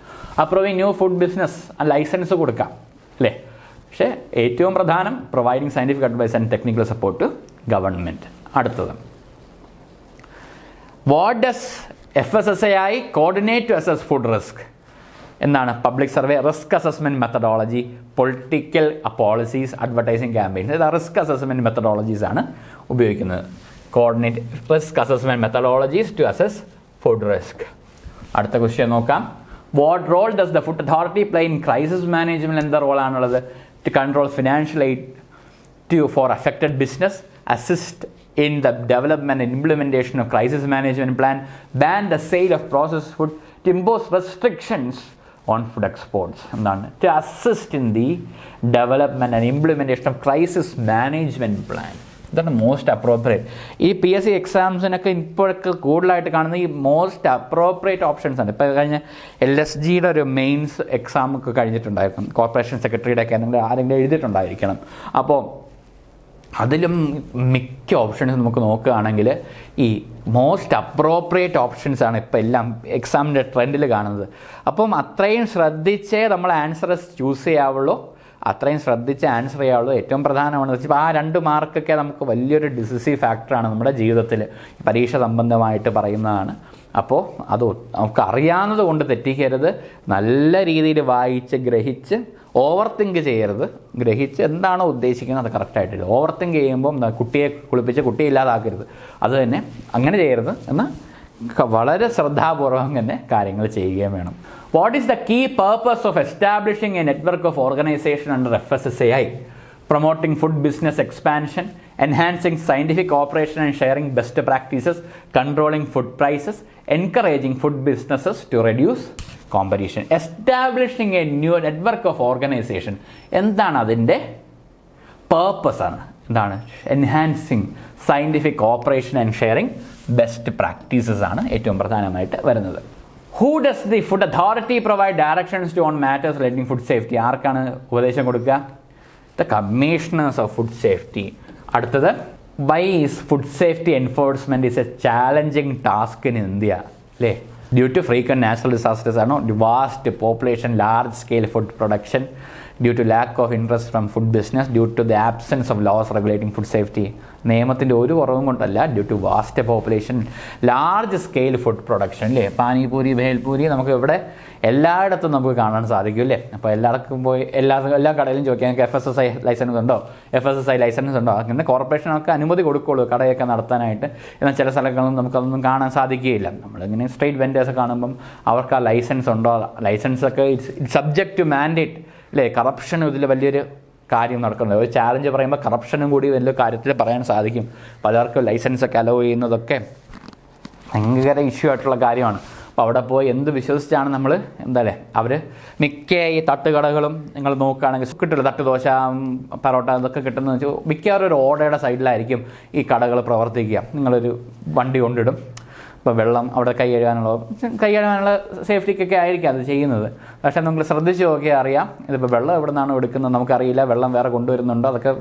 Approving new food business licence കൊടുക്കാം അല്ലേ. പക്ഷേ ഏറ്റവും പ്രധാനം providing scientific advice and technical support to government. അടുത്തത്, what does FSSAI coordinate to assess food risk? എന്താണ്? Public survey, risk assessment methodology, political policies, advertising campaigns. ഇത് risk assessment methodologies ആണ് ഉപയോഗിക്കുന്നത്. Coordinate risk assessment methodologies to assess food risk. അടുത്ത question നോക്കാം. What role does the food authority play in crisis management? എന്താ റോളാണുള്ളത്? To control financial aid for affected business, assist in the development and implementation of crisis management plan, ban the sale of processed food, to impose restrictions on food exports. എന്താണ്? To assist in the development and implementation of crisis management plan. ഇതാണ് most appropriate. ഈ PSC എക്സാംസിനൊക്കെ ഇപ്പോഴൊക്കെ കൂടുതലായിട്ട് കാണുന്ന ഈ most appropriate options ആണ്. ഇപ്പോൾ കഴിഞ്ഞ LSGയുടെ ഒരു മെയിൻസ് എക്സാം ഒക്കെ കഴിഞ്ഞിട്ടുണ്ടായിരുന്നു. കോർപ്പറേഷൻ സെക്രട്ടറിയുടെ ഒക്കെ ആരെങ്കിലും എഴുതിയിട്ടുണ്ടായിരിക്കണം. അപ്പോൾ അതിലും മിക്ക ഓപ്ഷൻസ് നമുക്ക് നോക്കുകയാണെങ്കിൽ ഈ മോസ്റ്റ് അപ്രോപ്രിയേറ്റ് ഓപ്ഷൻസാണ് ഇപ്പോൾ എല്ലാം എക്സാമിൻ്റെ ട്രെൻഡിൽ കാണുന്നത്. അപ്പം അത്രയും ശ്രദ്ധിച്ചേ നമ്മൾ ആൻസർ ചൂസ് ചെയ്യാവുള്ളൂ, അത്രയും ശ്രദ്ധിച്ച് ആൻസർ ചെയ്യാവുള്ളൂ. ഏറ്റവും പ്രധാനമാണെന്ന് വെച്ചാൽ ആ 2 മാർക്കൊക്കെ നമുക്ക് വലിയൊരു ഡിസിസീവ് ഫാക്ടറാണ് നമ്മുടെ ജീവിതത്തിൽ, പരീക്ഷ സംബന്ധമായിട്ട് പറയുന്നതാണ്. അപ്പോൾ അത് നമുക്ക് അറിയാവുന്നത് കൊണ്ട് തെറ്റിക്കരുത്. നല്ല രീതിയിൽ വായിച്ച് ഗ്രഹിച്ച് ഓവർ തിങ്ക് ചെയ്യരുത്. ഗ്രഹിച്ച് എന്താണോ ഉദ്ദേശിക്കുന്നത് അത് കറക്റ്റായിട്ട്. ഓവർ തിങ്ക് ചെയ്യുമ്പോൾ കുട്ടിയെ കുളിപ്പിച്ച് കുട്ടിയെ ഇല്ലാതാക്കരുത്. അത് തന്നെ അങ്ങനെ ചെയ്യരുത് എന്ന് വളരെ ശ്രദ്ധാപൂർവം തന്നെ കാര്യങ്ങൾ ചെയ്യുകയും വേണം. What is the key purpose of establishing a network of organisation under FSSAI? Promoting food business expansion, enhancing scientific cooperation and sharing best practices, controlling food prices, encouraging food businesses to reduce competition. Establishing a new network of organization. എന്താണ് അതിൻ്റെ purpose ആണ്? എന്താണ്? Enhancing scientific cooperation and sharing best practices ആണ് ഏറ്റവും പ്രധാനമായിട്ട് വരുന്നത്. Who does the food authority provide directions to on matters relating food safety? ആർക്കാണ് ഉപദേശം കൊടുക്കുക? The commissioners of food safety. അടുത്തത്, why is food safety enforcement is a challenging task in India? അല്ലേ? Due to frequent natural disasters ആണോ, vast population, large scale food production, due to lack of interest from food business, due to the absence of laws regulating food safety? നിയമത്തിൻ്റെ ഒരു കുറവും കൊണ്ടല്ല, due to vast population, large scale food production. അല്ലേ? പാനിപൂരി, ഭേൽപൂരി നമുക്ക് ഇവിടെ എല്ലായിടത്തും നമുക്ക് കാണാൻ സാധിക്കും. അല്ലേ? അപ്പോൾ എല്ലാവർക്കും പോയി എല്ലാ കടയിലും ചോദിക്കാം, നിങ്ങൾക്ക് FSSAI ലൈസൻസ് ഉണ്ടോ, FSSAI ലൈസൻസ് ഉണ്ടോ? അങ്ങനെ കോർപ്പറേഷനൊക്കെ അനുമതി കൊടുക്കുള്ളൂ കടയൊക്കെ നടത്താനായിട്ട്. എന്നാൽ ചില സ്ഥലങ്ങളിലും നമുക്കതൊന്നും കാണാൻ സാധിക്കുകയില്ല. നമ്മളിങ്ങനെ സ്ട്രീറ്റ് വെൻഡേഴ്സ് കാണുമ്പം അവർക്ക് ആ ലൈസൻസ് ഉണ്ടോ, ലൈസൻസൊക്കെ ഇറ്റ്സ് സബ്ജക്റ്റ് ടു മാൻഡേറ്റ്. അല്ലേ? കറപ്ഷനും ഇതിൽ വലിയൊരു കാര്യം നടക്കുന്നത്. ഒരു ചാലഞ്ച് പറയുമ്പോൾ കറപ്ഷനും കൂടി വലിയ കാര്യത്തിൽ പറയാൻ സാധിക്കും. പലർക്കും ലൈസൻസൊക്കെ അലോ ചെയ്യുന്നതൊക്കെ ഭയങ്കര ഇഷ്യൂ ആയിട്ടുള്ള കാര്യമാണ്. അപ്പോൾ അവിടെ പോയി എന്ത് വിശ്വസിച്ചാണ് നമ്മൾ അവർ മിക്ക ഈ തട്ടുകടകളും നിങ്ങൾ നോക്കുകയാണെങ്കിൽ കിട്ടില്ല, തട്ടുദോശ, പൊറോട്ട ഇതൊക്കെ കിട്ടുന്നതെന്ന് വെച്ചാൽ മിക്കവാറും ഒരു ഓടയുടെ സൈഡിലായിരിക്കും ഈ കടകൾ പ്രവർത്തിക്കുക. നിങ്ങളൊരു വണ്ടി കൊണ്ടിടും, ഇപ്പോൾ വെള്ളം അവിടെ കൈ കഴുകാനുള്ള സേഫ്റ്റിക്കൊക്കെ ആയിരിക്കും അത് ചെയ്യുന്നത്. പക്ഷേ നമ്മൾ ശ്രദ്ധിച്ച് നോക്കിയാൽ അറിയാം, ഇതിപ്പോൾ വെള്ളം എവിടെ നിന്നാണ് എടുക്കുന്നത് നമുക്കറിയില്ല, വെള്ളം വേറെ കൊണ്ടുവരുന്നുണ്ടോ, അതൊക്കെ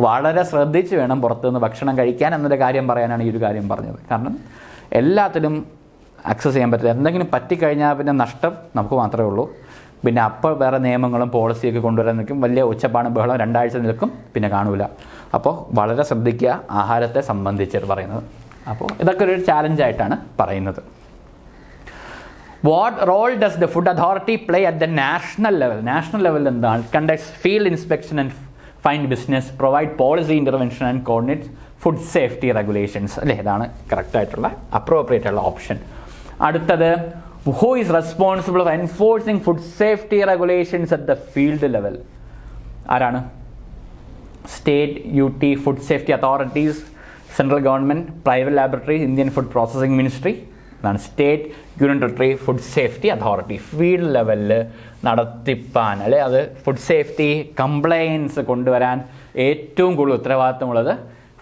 വളരെ ശ്രദ്ധിച്ച് വേണം പുറത്തുനിന്ന് ഭക്ഷണം കഴിക്കാൻ എന്നൊരു കാര്യം പറയാനാണ് ഈ ഒരു കാര്യം പറഞ്ഞത്. കാരണം എല്ലാത്തിലും ആക്സസ് ചെയ്യാൻ പറ്റില്ല. എന്തെങ്കിലും പറ്റിക്കഴിഞ്ഞാൽ പിന്നെ നഷ്ടം നമുക്ക് മാത്രമേ ഉള്ളൂ. പിന്നെ അപ്പോൾ വേറെ നിയമങ്ങളും പോളിസിയൊക്കെ കൊണ്ടുവരാൻ നിൽക്കും, വലിയ ഉച്ചപ്പാടും ബഹളം 2 ആഴ്ച നിൽക്കും, പിന്നെ കാണൂല. അപ്പോൾ വളരെ ശ്രദ്ധിക്കുക ആഹാരത്തെ സംബന്ധിച്ച് പറയുന്നത്. അപ്പോൾ ഇതൊക്കെ ഒരു ചാലഞ്ചായിട്ടാണ് പറയുന്നത്. What role does the food authority play at the national level? National ലെവലിൽ എന്താണ്? Conducts field inspection and find business, provide policy intervention and coordinate food safety regulations. അല്ലേ? ഇതാണ് കറക്റ്റായിട്ടുള്ള അപ്രോപ്രിയേറ്റ് ഉള്ള ഓപ്ഷൻ. അടുത്തത്, who is responsible for enforcing food safety regulations at the field level? ആരാണ്? State, UT, food safety authorities, central government, private laboratories, Indian food processing ministry. ഇതാണ് state union territory food safety authority. Field ലെവലിൽ നടത്തിപ്പാൻ അല്ലെ അത് food safety compliance കൊണ്ടുവരാൻ ഏറ്റവും കൂടുതൽ ഉത്തരവാദിത്തമുള്ളത്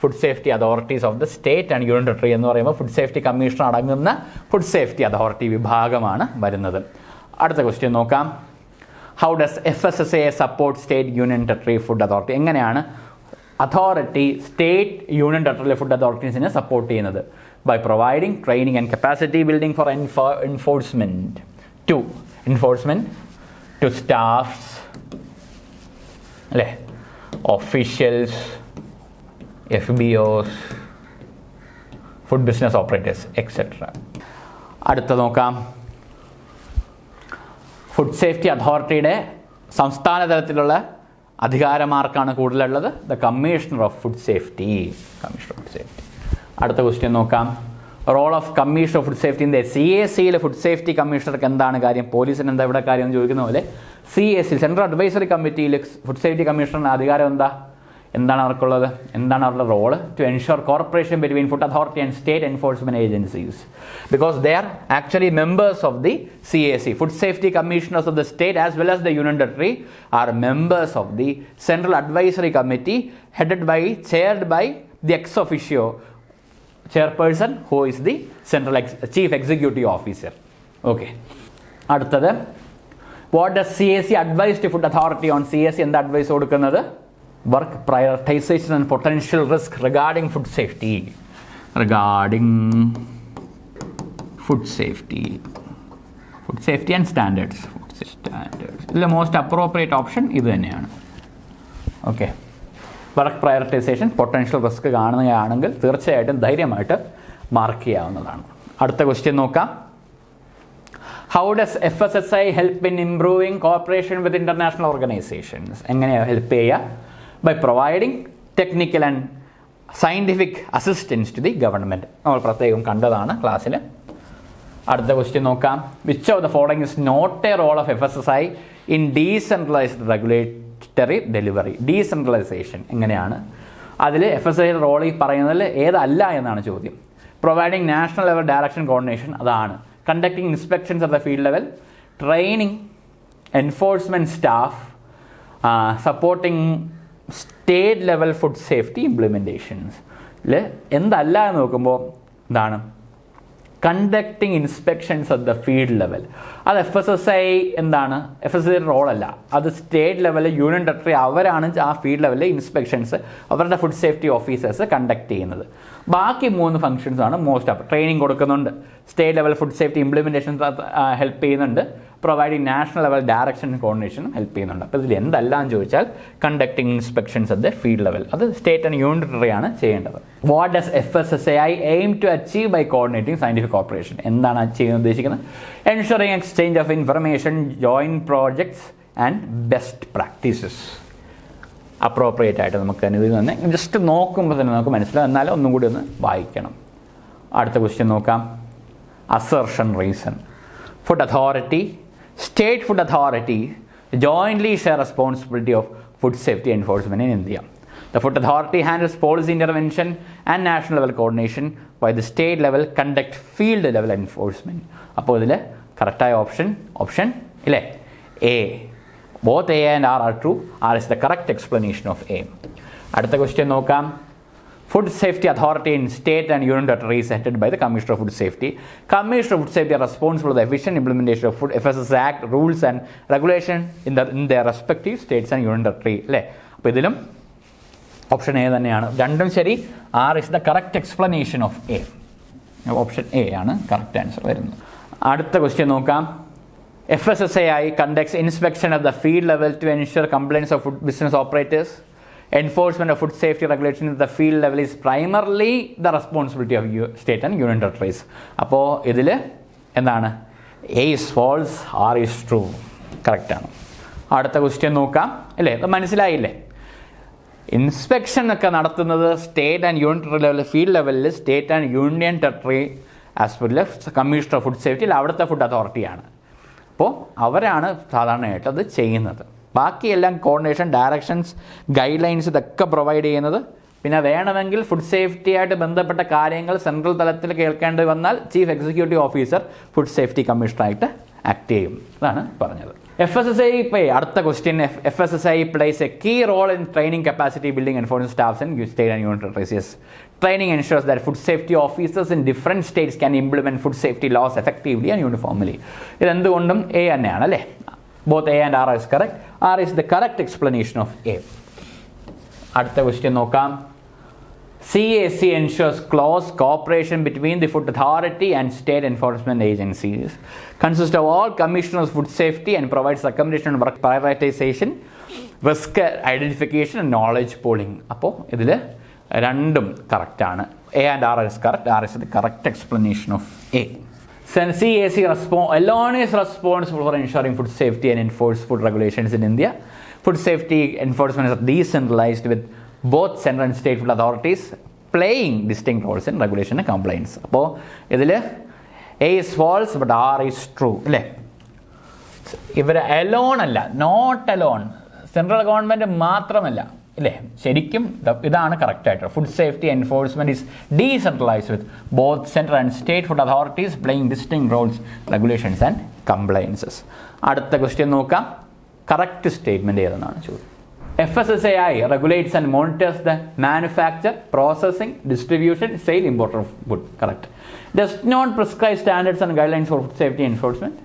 food safety authorities of the state and union territory എന്ന് പറയുമ്പോൾ ഫുഡ് സേഫ്റ്റി കമ്മീഷണർ അടങ്ങുന്ന ഫുഡ് സേഫ്റ്റി അതോറിറ്റി വിഭാഗമാണ് വരുന്നത്. അടുത്ത ക്വസ്റ്റ്യൻ നോക്കാം. How does FSSAI support state union territory food authority? എങ്ങനെയാണ് authority state union territory food അതോറിറ്റീസിനെ സപ്പോർട്ട് ചെയ്യുന്നത്? By providing training and capacity building for enforcement to staffs, അല്ലേ, officials, FBOs, food business operators etcetera. അടുത്ത നോക്കാം. Food safety അതോറിറ്റിയുടെ സംസ്ഥാന തലത്തിലുള്ള അധികാരമാർക്കാണ് കൂടുതലുള്ളത്? The commissioner of food safety. അടുത്ത ക്വസ്റ്റ്യൻ നോക്കാം. Role of commissioner of food safety in the CACയിലെ ഫുഡ് സേഫ്റ്റി കമ്മീഷണർക്ക് എന്താണ് കാര്യം? പോലീസിന് എന്താ ഇവിടെ കാര്യം എന്ന് ചോദിക്കുന്ന പോലെ CAC സെൻട്രൽ അഡ്വൈസറി കമ്മിറ്റിയിൽ ഫുഡ് സേഫ്റ്റി കമ്മീഷണറിന് അധികാരം എന്താണ് അവർക്കുള്ളത്? എന്താണ് അവരുടെ role? To ensure corporation between food authority and state enforcement agencies, because they are actually members of the CAC. Food Safety Commissioners of the state as well as the Union Territory are members of the Central Advisory Committee chaired by the ex officio chairperson who is the Central Chief Executive Officer. Okay. അടുത്തത്, what does CAC advise to Food Authority on? CAC എന്താ advice കൊടുക്കുന്നത്? Work prioritization and potential risk regarding food safety. Food safety and standards. ഇതിലെ most appropriate option ഇത് തന്നെയാണ്. Okay. Work prioritisation, potential risk കാണുകയാണെങ്കിൽ തീർച്ചയായിട്ടും ധൈര്യമായിട്ട് mark ചെയ്യാവുന്നതാണ്. അടുത്ത ക്വസ്റ്റ്യൻ നോക്കാം. How does FSSAI help in improving corporation with international organisations? എങ്ങനെയാണ് ഹെൽപ്പ് ചെയ്യുക? By providing technical and scientific assistance to the government. നമ്മൾ പ്രത്യേകം കണ്ടതാണ് ക്ലാസ്സിൽ. അടുത്ത ക്വസ്റ്റ്യൻ നോക്കാം. Which of the following is not a role of FSSAI in decentralised regulatory delivery? Decentralisation എങ്ങനെയാണ്? അതിൽ FSSAI റോൾ ഈ പറയുന്നതിൽ ഏതല്ല എന്നാണ് ചോദ്യം. Providing national level direction coordination, അതാണ്. Conducting inspections at the field level, training enforcement staff, supporting state level food safety implementations. എന്തല്ല എന്ന് നോക്കുമ്പോൾ എന്താണ്? Conducting inspections at the field level. അത് FSSAI എന്താണ്? FSSAI റോളല്ല, അത് സ്റ്റേറ്റ് ലെവലിൽ യൂണിയൻ ടെറിട്ടറി അവരാണ് ആ ഫീൽഡ് ലെവലിൽ ഇൻസ്പെക്ഷൻസ് അവരുടെ ഫുഡ് സേഫ്റ്റി ഓഫീസേഴ്സ് കണ്ടക്ട് ചെയ്യുന്നത്. ബാക്കി 3 ഫംഗ്ഷൻസ് ആണ് മോസ്റ്റ് ഓഫ്. ട്രെയിനിങ് കൊടുക്കുന്നുണ്ട്, state level food safety implementation help ചെയ്യുന്നുണ്ട്, പ്രൊവൈഡിങ് നാഷണൽ ലെവൽ ഡയറക്ഷൻ കോർഡിനേഷനും ഹെൽപ്പ് ചെയ്യുന്നുണ്ട്. അപ്പോൾ ഇതിൽ എന്തെല്ലാം ചോദിച്ചാൽ conducting inspections at the field level, അത് സ്റ്റേറ്റ് ആൻഡ് യൂണിയൻ ടെറിട്ടറി ആണ് ചെയ്യേണ്ടത്. What does FSSAI aim to achieve by coordinating scientific operation? എന്താണ് ചെയ്യാൻ ഉദ്ദേശിക്കുന്നത്? Ensuring exchange of information, joint projects and best practices. Appropriate ആയിട്ട് നമുക്ക് അനുവദിൽ തന്നെ ജസ്റ്റ് നോക്കുമ്പോൾ തന്നെ നമുക്ക് മനസ്സിലാവും, എന്നാലും ഒന്നും കൂടി ഒന്ന് വായിക്കണം. അടുത്ത ക്വസ്റ്റ്യൻ നോക്കാം. Assertion reason. Food authority, state food authority jointly share responsibility of food safety enforcement in India. The food authority handles policy intervention and national level coordination, while the state level conduct field level enforcement. അപ്പോൾ ഇതിൽ കറക്റ്റായ option ഇല്ലേ? A. Both A and R are true. R is the correct explanation of A. അടുത്ത question നോക്കാം. Food Safety Authority in state and union territories is headed by the Commissioner of Food Safety. Commissioner of Food Safety are responsible for the efficient implementation of Food FSSAI Act rules and regulation in their respective states and union territory. അല്ലേ? അപ്പോൾ ഇതിലും option A തന്നെയാണ്. രണ്ടും ശരി. R is the correct explanation of A. Option A ആണ് correct answer വരുന്നത്. അടുത്ത question നോക്കാം. FSSAI conducts inspection at the field level to ensure compliance of food business operators. Enforcement of food safety regulation at the field level is primarily the responsibility of state and union territories. അപ്പോൾ ഇതിൽ എന്താണ്? A is false, R is true. കറക്റ്റാണ്. അടുത്ത question നോക്കാം. അല്ലേ? അത് മനസ്സിലായില്ലേ? Inspection ഒക്കെ നടത്തുന്നത് സ്റ്റേറ്റ് ആൻഡ് യൂണിയൻ ടെറിട്ടറി ലെവലിൽ, ഫീൽഡ് ലെവലിൽ state and union territory as per commissioner of food safety, അവിടുത്തെ ഫുഡ് അതോറിറ്റിയാണ്. അപ്പോൾ അവരാണ് സാധാരണയായിട്ട് അത് ചെയ്യുന്നത്. ബാക്കിയെല്ലാം കോർഡിനേഷൻ, ഡയറക്ഷൻസ്, ഗൈഡ് ലൈൻസ് ഇതൊക്കെ പ്രൊവൈഡ് ചെയ്യുന്നത്. പിന്നെ വേണമെങ്കിൽ ഫുഡ് സേഫ്റ്റി ആയിട്ട് ബന്ധപ്പെട്ട കാര്യങ്ങൾ സെൻട്രൽ തലത്തിൽ കേൾക്കേണ്ടി വന്നാൽ chief executive officer food safety കമ്മീഷണറായിട്ട് ആക്ട് ചെയ്യും. അതാണ് പറഞ്ഞത്. FSSAI അടുത്ത question. FSSAI plays a key role in training capacity building enforcement staffs in state and union territories. Yes. Training ensures that food safety officers in different states can implement food safety laws effectively and uniformly. ഇതെന്തുകൊണ്ടും A തന്നെയാണ് അല്ലേ? Both A and R is correct. R is the correct explanation of A. അടുത്ത question നോക്കാം. CAC ensures close cooperation between the food authority and state enforcement agencies. Consists of all commissioners of food safety and provides accommodation and work prioritization, risk identification and knowledge pooling. അപ്പോൾ ഇതിൽ രണ്ടും കറക്റ്റാണ്. A and R is correct. R is the correct explanation of A. CAC alone is responsible for ensuring food safety and enforce food regulations in India. Food safety enforcement is decentralized with both central and state food authorities playing distinct roles in regulation and compliance. അപ്പോൾ ഇതിൽ A is false but R is true അല്ലേ? ഇവർ alone അല്ല, not alone, central government മാത്രമല്ല ഇല്ലേ? ശരിക്കും ഇതാണ് കറക്റ്റായിട്ട്. Food safety enforcement is decentralised with both central and state food authorities playing distinct roles, regulations and compliances. അടുത്ത ക്വസ്റ്റ്യൻ നോക്കാം. കറക്റ്റ് സ്റ്റേറ്റ്മെൻറ്റ് ഏതെന്നാണ് ചോദ്യം. FSSAI regulates and monitors the manufacture, processing, distribution, sale, import of food. Correct. Does not prescribe standards and guidelines for food safety enforcement.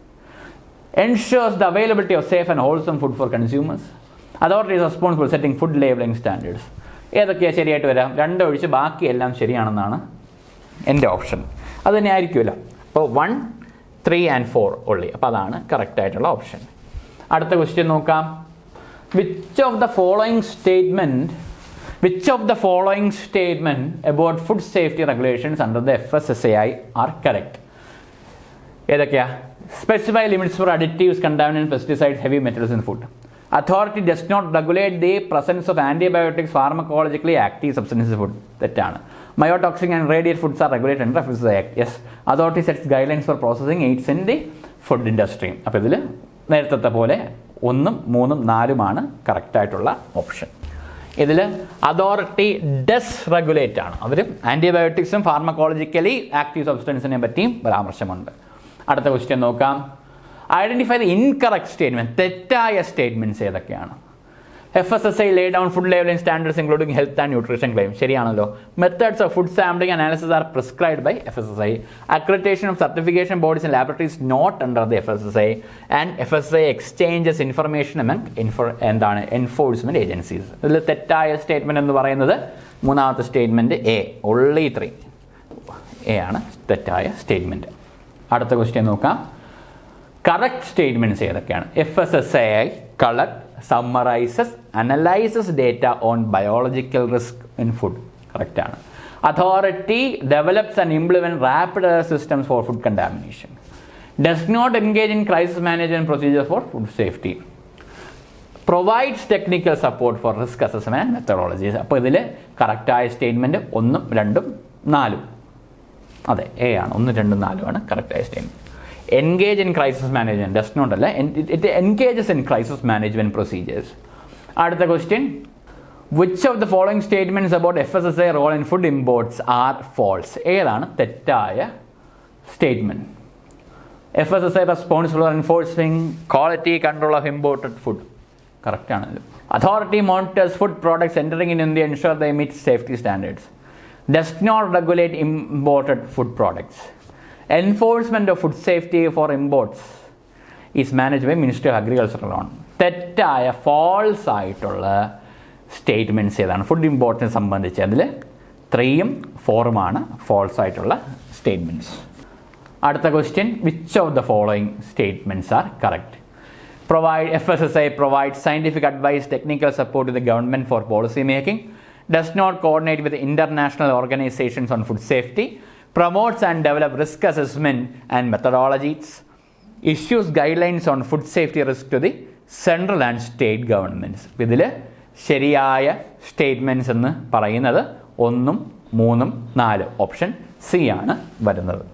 Ensures the availability of safe and wholesome food for consumers. Authority is responsible for setting food labeling standards. ഏതൊക്കെയാണ് ശരിയായിട്ട് വരാം? രണ്ടൊഴിച്ച് ബാക്കിയെല്ലാം ശരിയാണെന്നാണ് എൻ്റെ option. അത് തന്നെ ആയിരിക്കുമല്ലോ. അപ്പോൾ 1, 3 and 4 ഉള്ളി. അപ്പോൾ അതാണ് കറക്റ്റായിട്ടുള്ള ഓപ്ഷൻ. അടുത്ത ക്വസ്റ്റ്യൻ നോക്കാം. Which of the following statement about food safety regulations under the FSSAI are correct? ഏതൊക്കെയാ? Specify limits for additives, contaminants, pesticides, heavy metals in food. Authority does not regulate the presence of antibiotics, pharmacologically active substances in food. തെറ്റാണ്. Myotoxic and radiate foods are regulated under FSSAI Act. Yes. Authority sets guidelines for processing aids in the food industry. അപ്പോൾ ഇതിൽ നേരത്തെ പോലെ 1, 3, 4 കറക്റ്റായിട്ടുള്ള option. ഇതിൽ authority does regulate ആണ്. അവർ ആൻറ്റിബയോട്ടിക്സും pharmacologically active സബ്സ്റ്റൻസിനെ പറ്റിയും പരാമർശമുണ്ട്. അടുത്ത ക്വസ്റ്റ്യൻ നോക്കാം. Identify the incorrect statement. തെറ്റായ സ്റ്റേറ്റ്മെൻറ്റ്സ് ഏതൊക്കെയാണ്? FSSAI lay down food labeling standards including health and nutrition claims. ശരിയാണല്ലോ. Methods of food sampling analysis are prescribed by FSSAI. Accreditation of certification bodies and laboratories not under the FSSAI. And FSSAI exchanges information among enforcement agencies. ഇതിൽ തെറ്റായ statement എന്ന് പറയുന്നത് മൂന്നാമത്തെ statement A, only 3 A ആണ് തെറ്റായ statement. അടുത്ത question നോക്കാം. Correct statements ഏതൊക്കെയാണ്? FSSAI collect, summarises, analyses data on biological risk in food. Correct ആണ്. Authority develops and implement rapid alert systems for food contamination. Does not engage in crisis management procedure for food safety. Provides technical support for risk assessment and methodologies. അപ്പോൾ ഇതിൽ കറക്റ്റായ statement 1, 2, 4. അതെ, A ആണ്. 1, 2, 4 ആണ് കറക്റ്റായ statement. Engage in crisis management, does not അല്ല, it engages in crisis management procedures. അടുത്ത question. Which of the following statements about FSSAI role in food imports are false? ഏതാണ് തെറ്റായ statement? FSSAI responsible for enforcing quality control of imported food. Correct ആണല്ലോ. Authority monitors food products entering in India, ensure they meet safety standards. Does not regulate imported food products. Enforcement of food safety for imports is managed by Ministry of Agriculture alone. തെറ്റായ false ആയിട്ടുള്ള statements ഏതാണ് food ഇമ്പോർട്ടിനെ സംബന്ധിച്ച്? അതിൽ 3ഉം 4ഉമാണ് false ആയിട്ടുള്ള statements. അടുത്ത question. Which of the following statements are correct? FSSAI provides scientific advice, technical support to the government for policy making. Does not coordinate with international organizations on food safety. Promotes and develop risk assessment and methodologies. Issues guidelines on food safety risk to the central and state governments. ഇതിൽ ശരിയായ statements എന്ന് പറയുന്നത് 1, 3, 4. Option C ആണ് വരുന്നത്.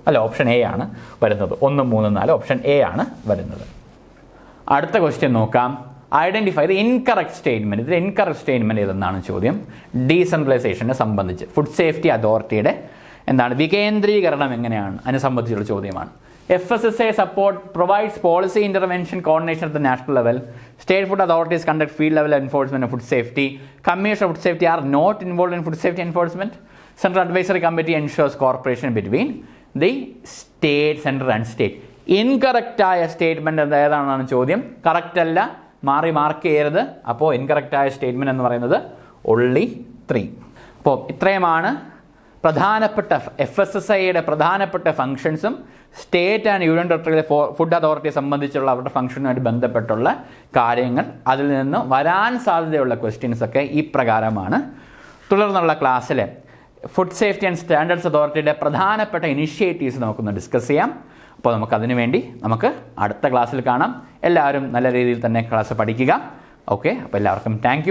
അല്ല, option A ആണ് വരുന്നത്. 1, 3, 4 option A ആണ് വരുന്നത്. അടുത്ത ക്വസ്റ്റ്യൻ നോക്കാം. Identify the incorrect statement. ഇതിൽ ഇൻകറക്റ്റ് സ്റ്റേറ്റ്മെന്റ് ഏതെന്നാണ് ചോദ്യം. ഡീസെൻട്രലൈസേഷനെ സംബന്ധിച്ച് ഫുഡ് സേഫ്റ്റി അതോറിറ്റിയുടെ വികേന്ദ്രീകരണം എങ്ങനെയാണ് അതിനെ സംബന്ധിച്ചുള്ള ചോദ്യമാണ്. FSSAI support provides policy intervention coordination at the national level. State food authorities conduct field level enforcement of food safety. Commission of food safety are not involved in food safety enforcement. Central advisory committee ensures cooperation between the state, center and state. Incorrect ആയ statement ഏതാണെന്നാണ് ചോദ്യം. Correct അല്ല, mark ചെയ്യരുത്. അപ്പോൾ incorrect ആയ statement എന്ന് പറയുന്നത് only 3. അപ്പോൾ ഇത്രയുമാണ് പ്രധാനപ്പെട്ട FSSAIയുടെ പ്രധാനപ്പെട്ട ഫംഗ്ഷൻസും സ്റ്റേറ്റ് ആൻഡ് യൂണിയൻ ടെറിട്ടറിയിലെ ഫുഡ് അതോറിറ്റിയെ സംബന്ധിച്ചുള്ള അവരുടെ ഫംഗ്ഷനുമായിട്ട് ബന്ധപ്പെട്ടുള്ള കാര്യങ്ങൾ. അതിൽ നിന്ന് വരാൻ സാധ്യതയുള്ള ക്വസ്റ്റ്യൻസ് ഒക്കെ ഈ പ്രകാരമാണ്. തുടർന്നുള്ള ക്ലാസ്സിൽ ഫുഡ് സേഫ്റ്റി ആൻഡ് സ്റ്റാൻഡേർഡ്സ് അതോറിറ്റിയുടെ പ്രധാനപ്പെട്ട ഇനിഷ്യേറ്റീവ്സ് നമുക്കൊന്ന് ഡിസ്കസ് ചെയ്യാം. അപ്പോൾ നമുക്കതിനു വേണ്ടി അടുത്ത ക്ലാസ്സിൽ കാണാം. എല്ലാവരും നല്ല രീതിയിൽ തന്നെ ക്ലാസ് പഠിക്കുക. ഓക്കെ, അപ്പോൾ എല്ലാവർക്കും താങ്ക്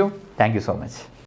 യു സോ മച്ച്.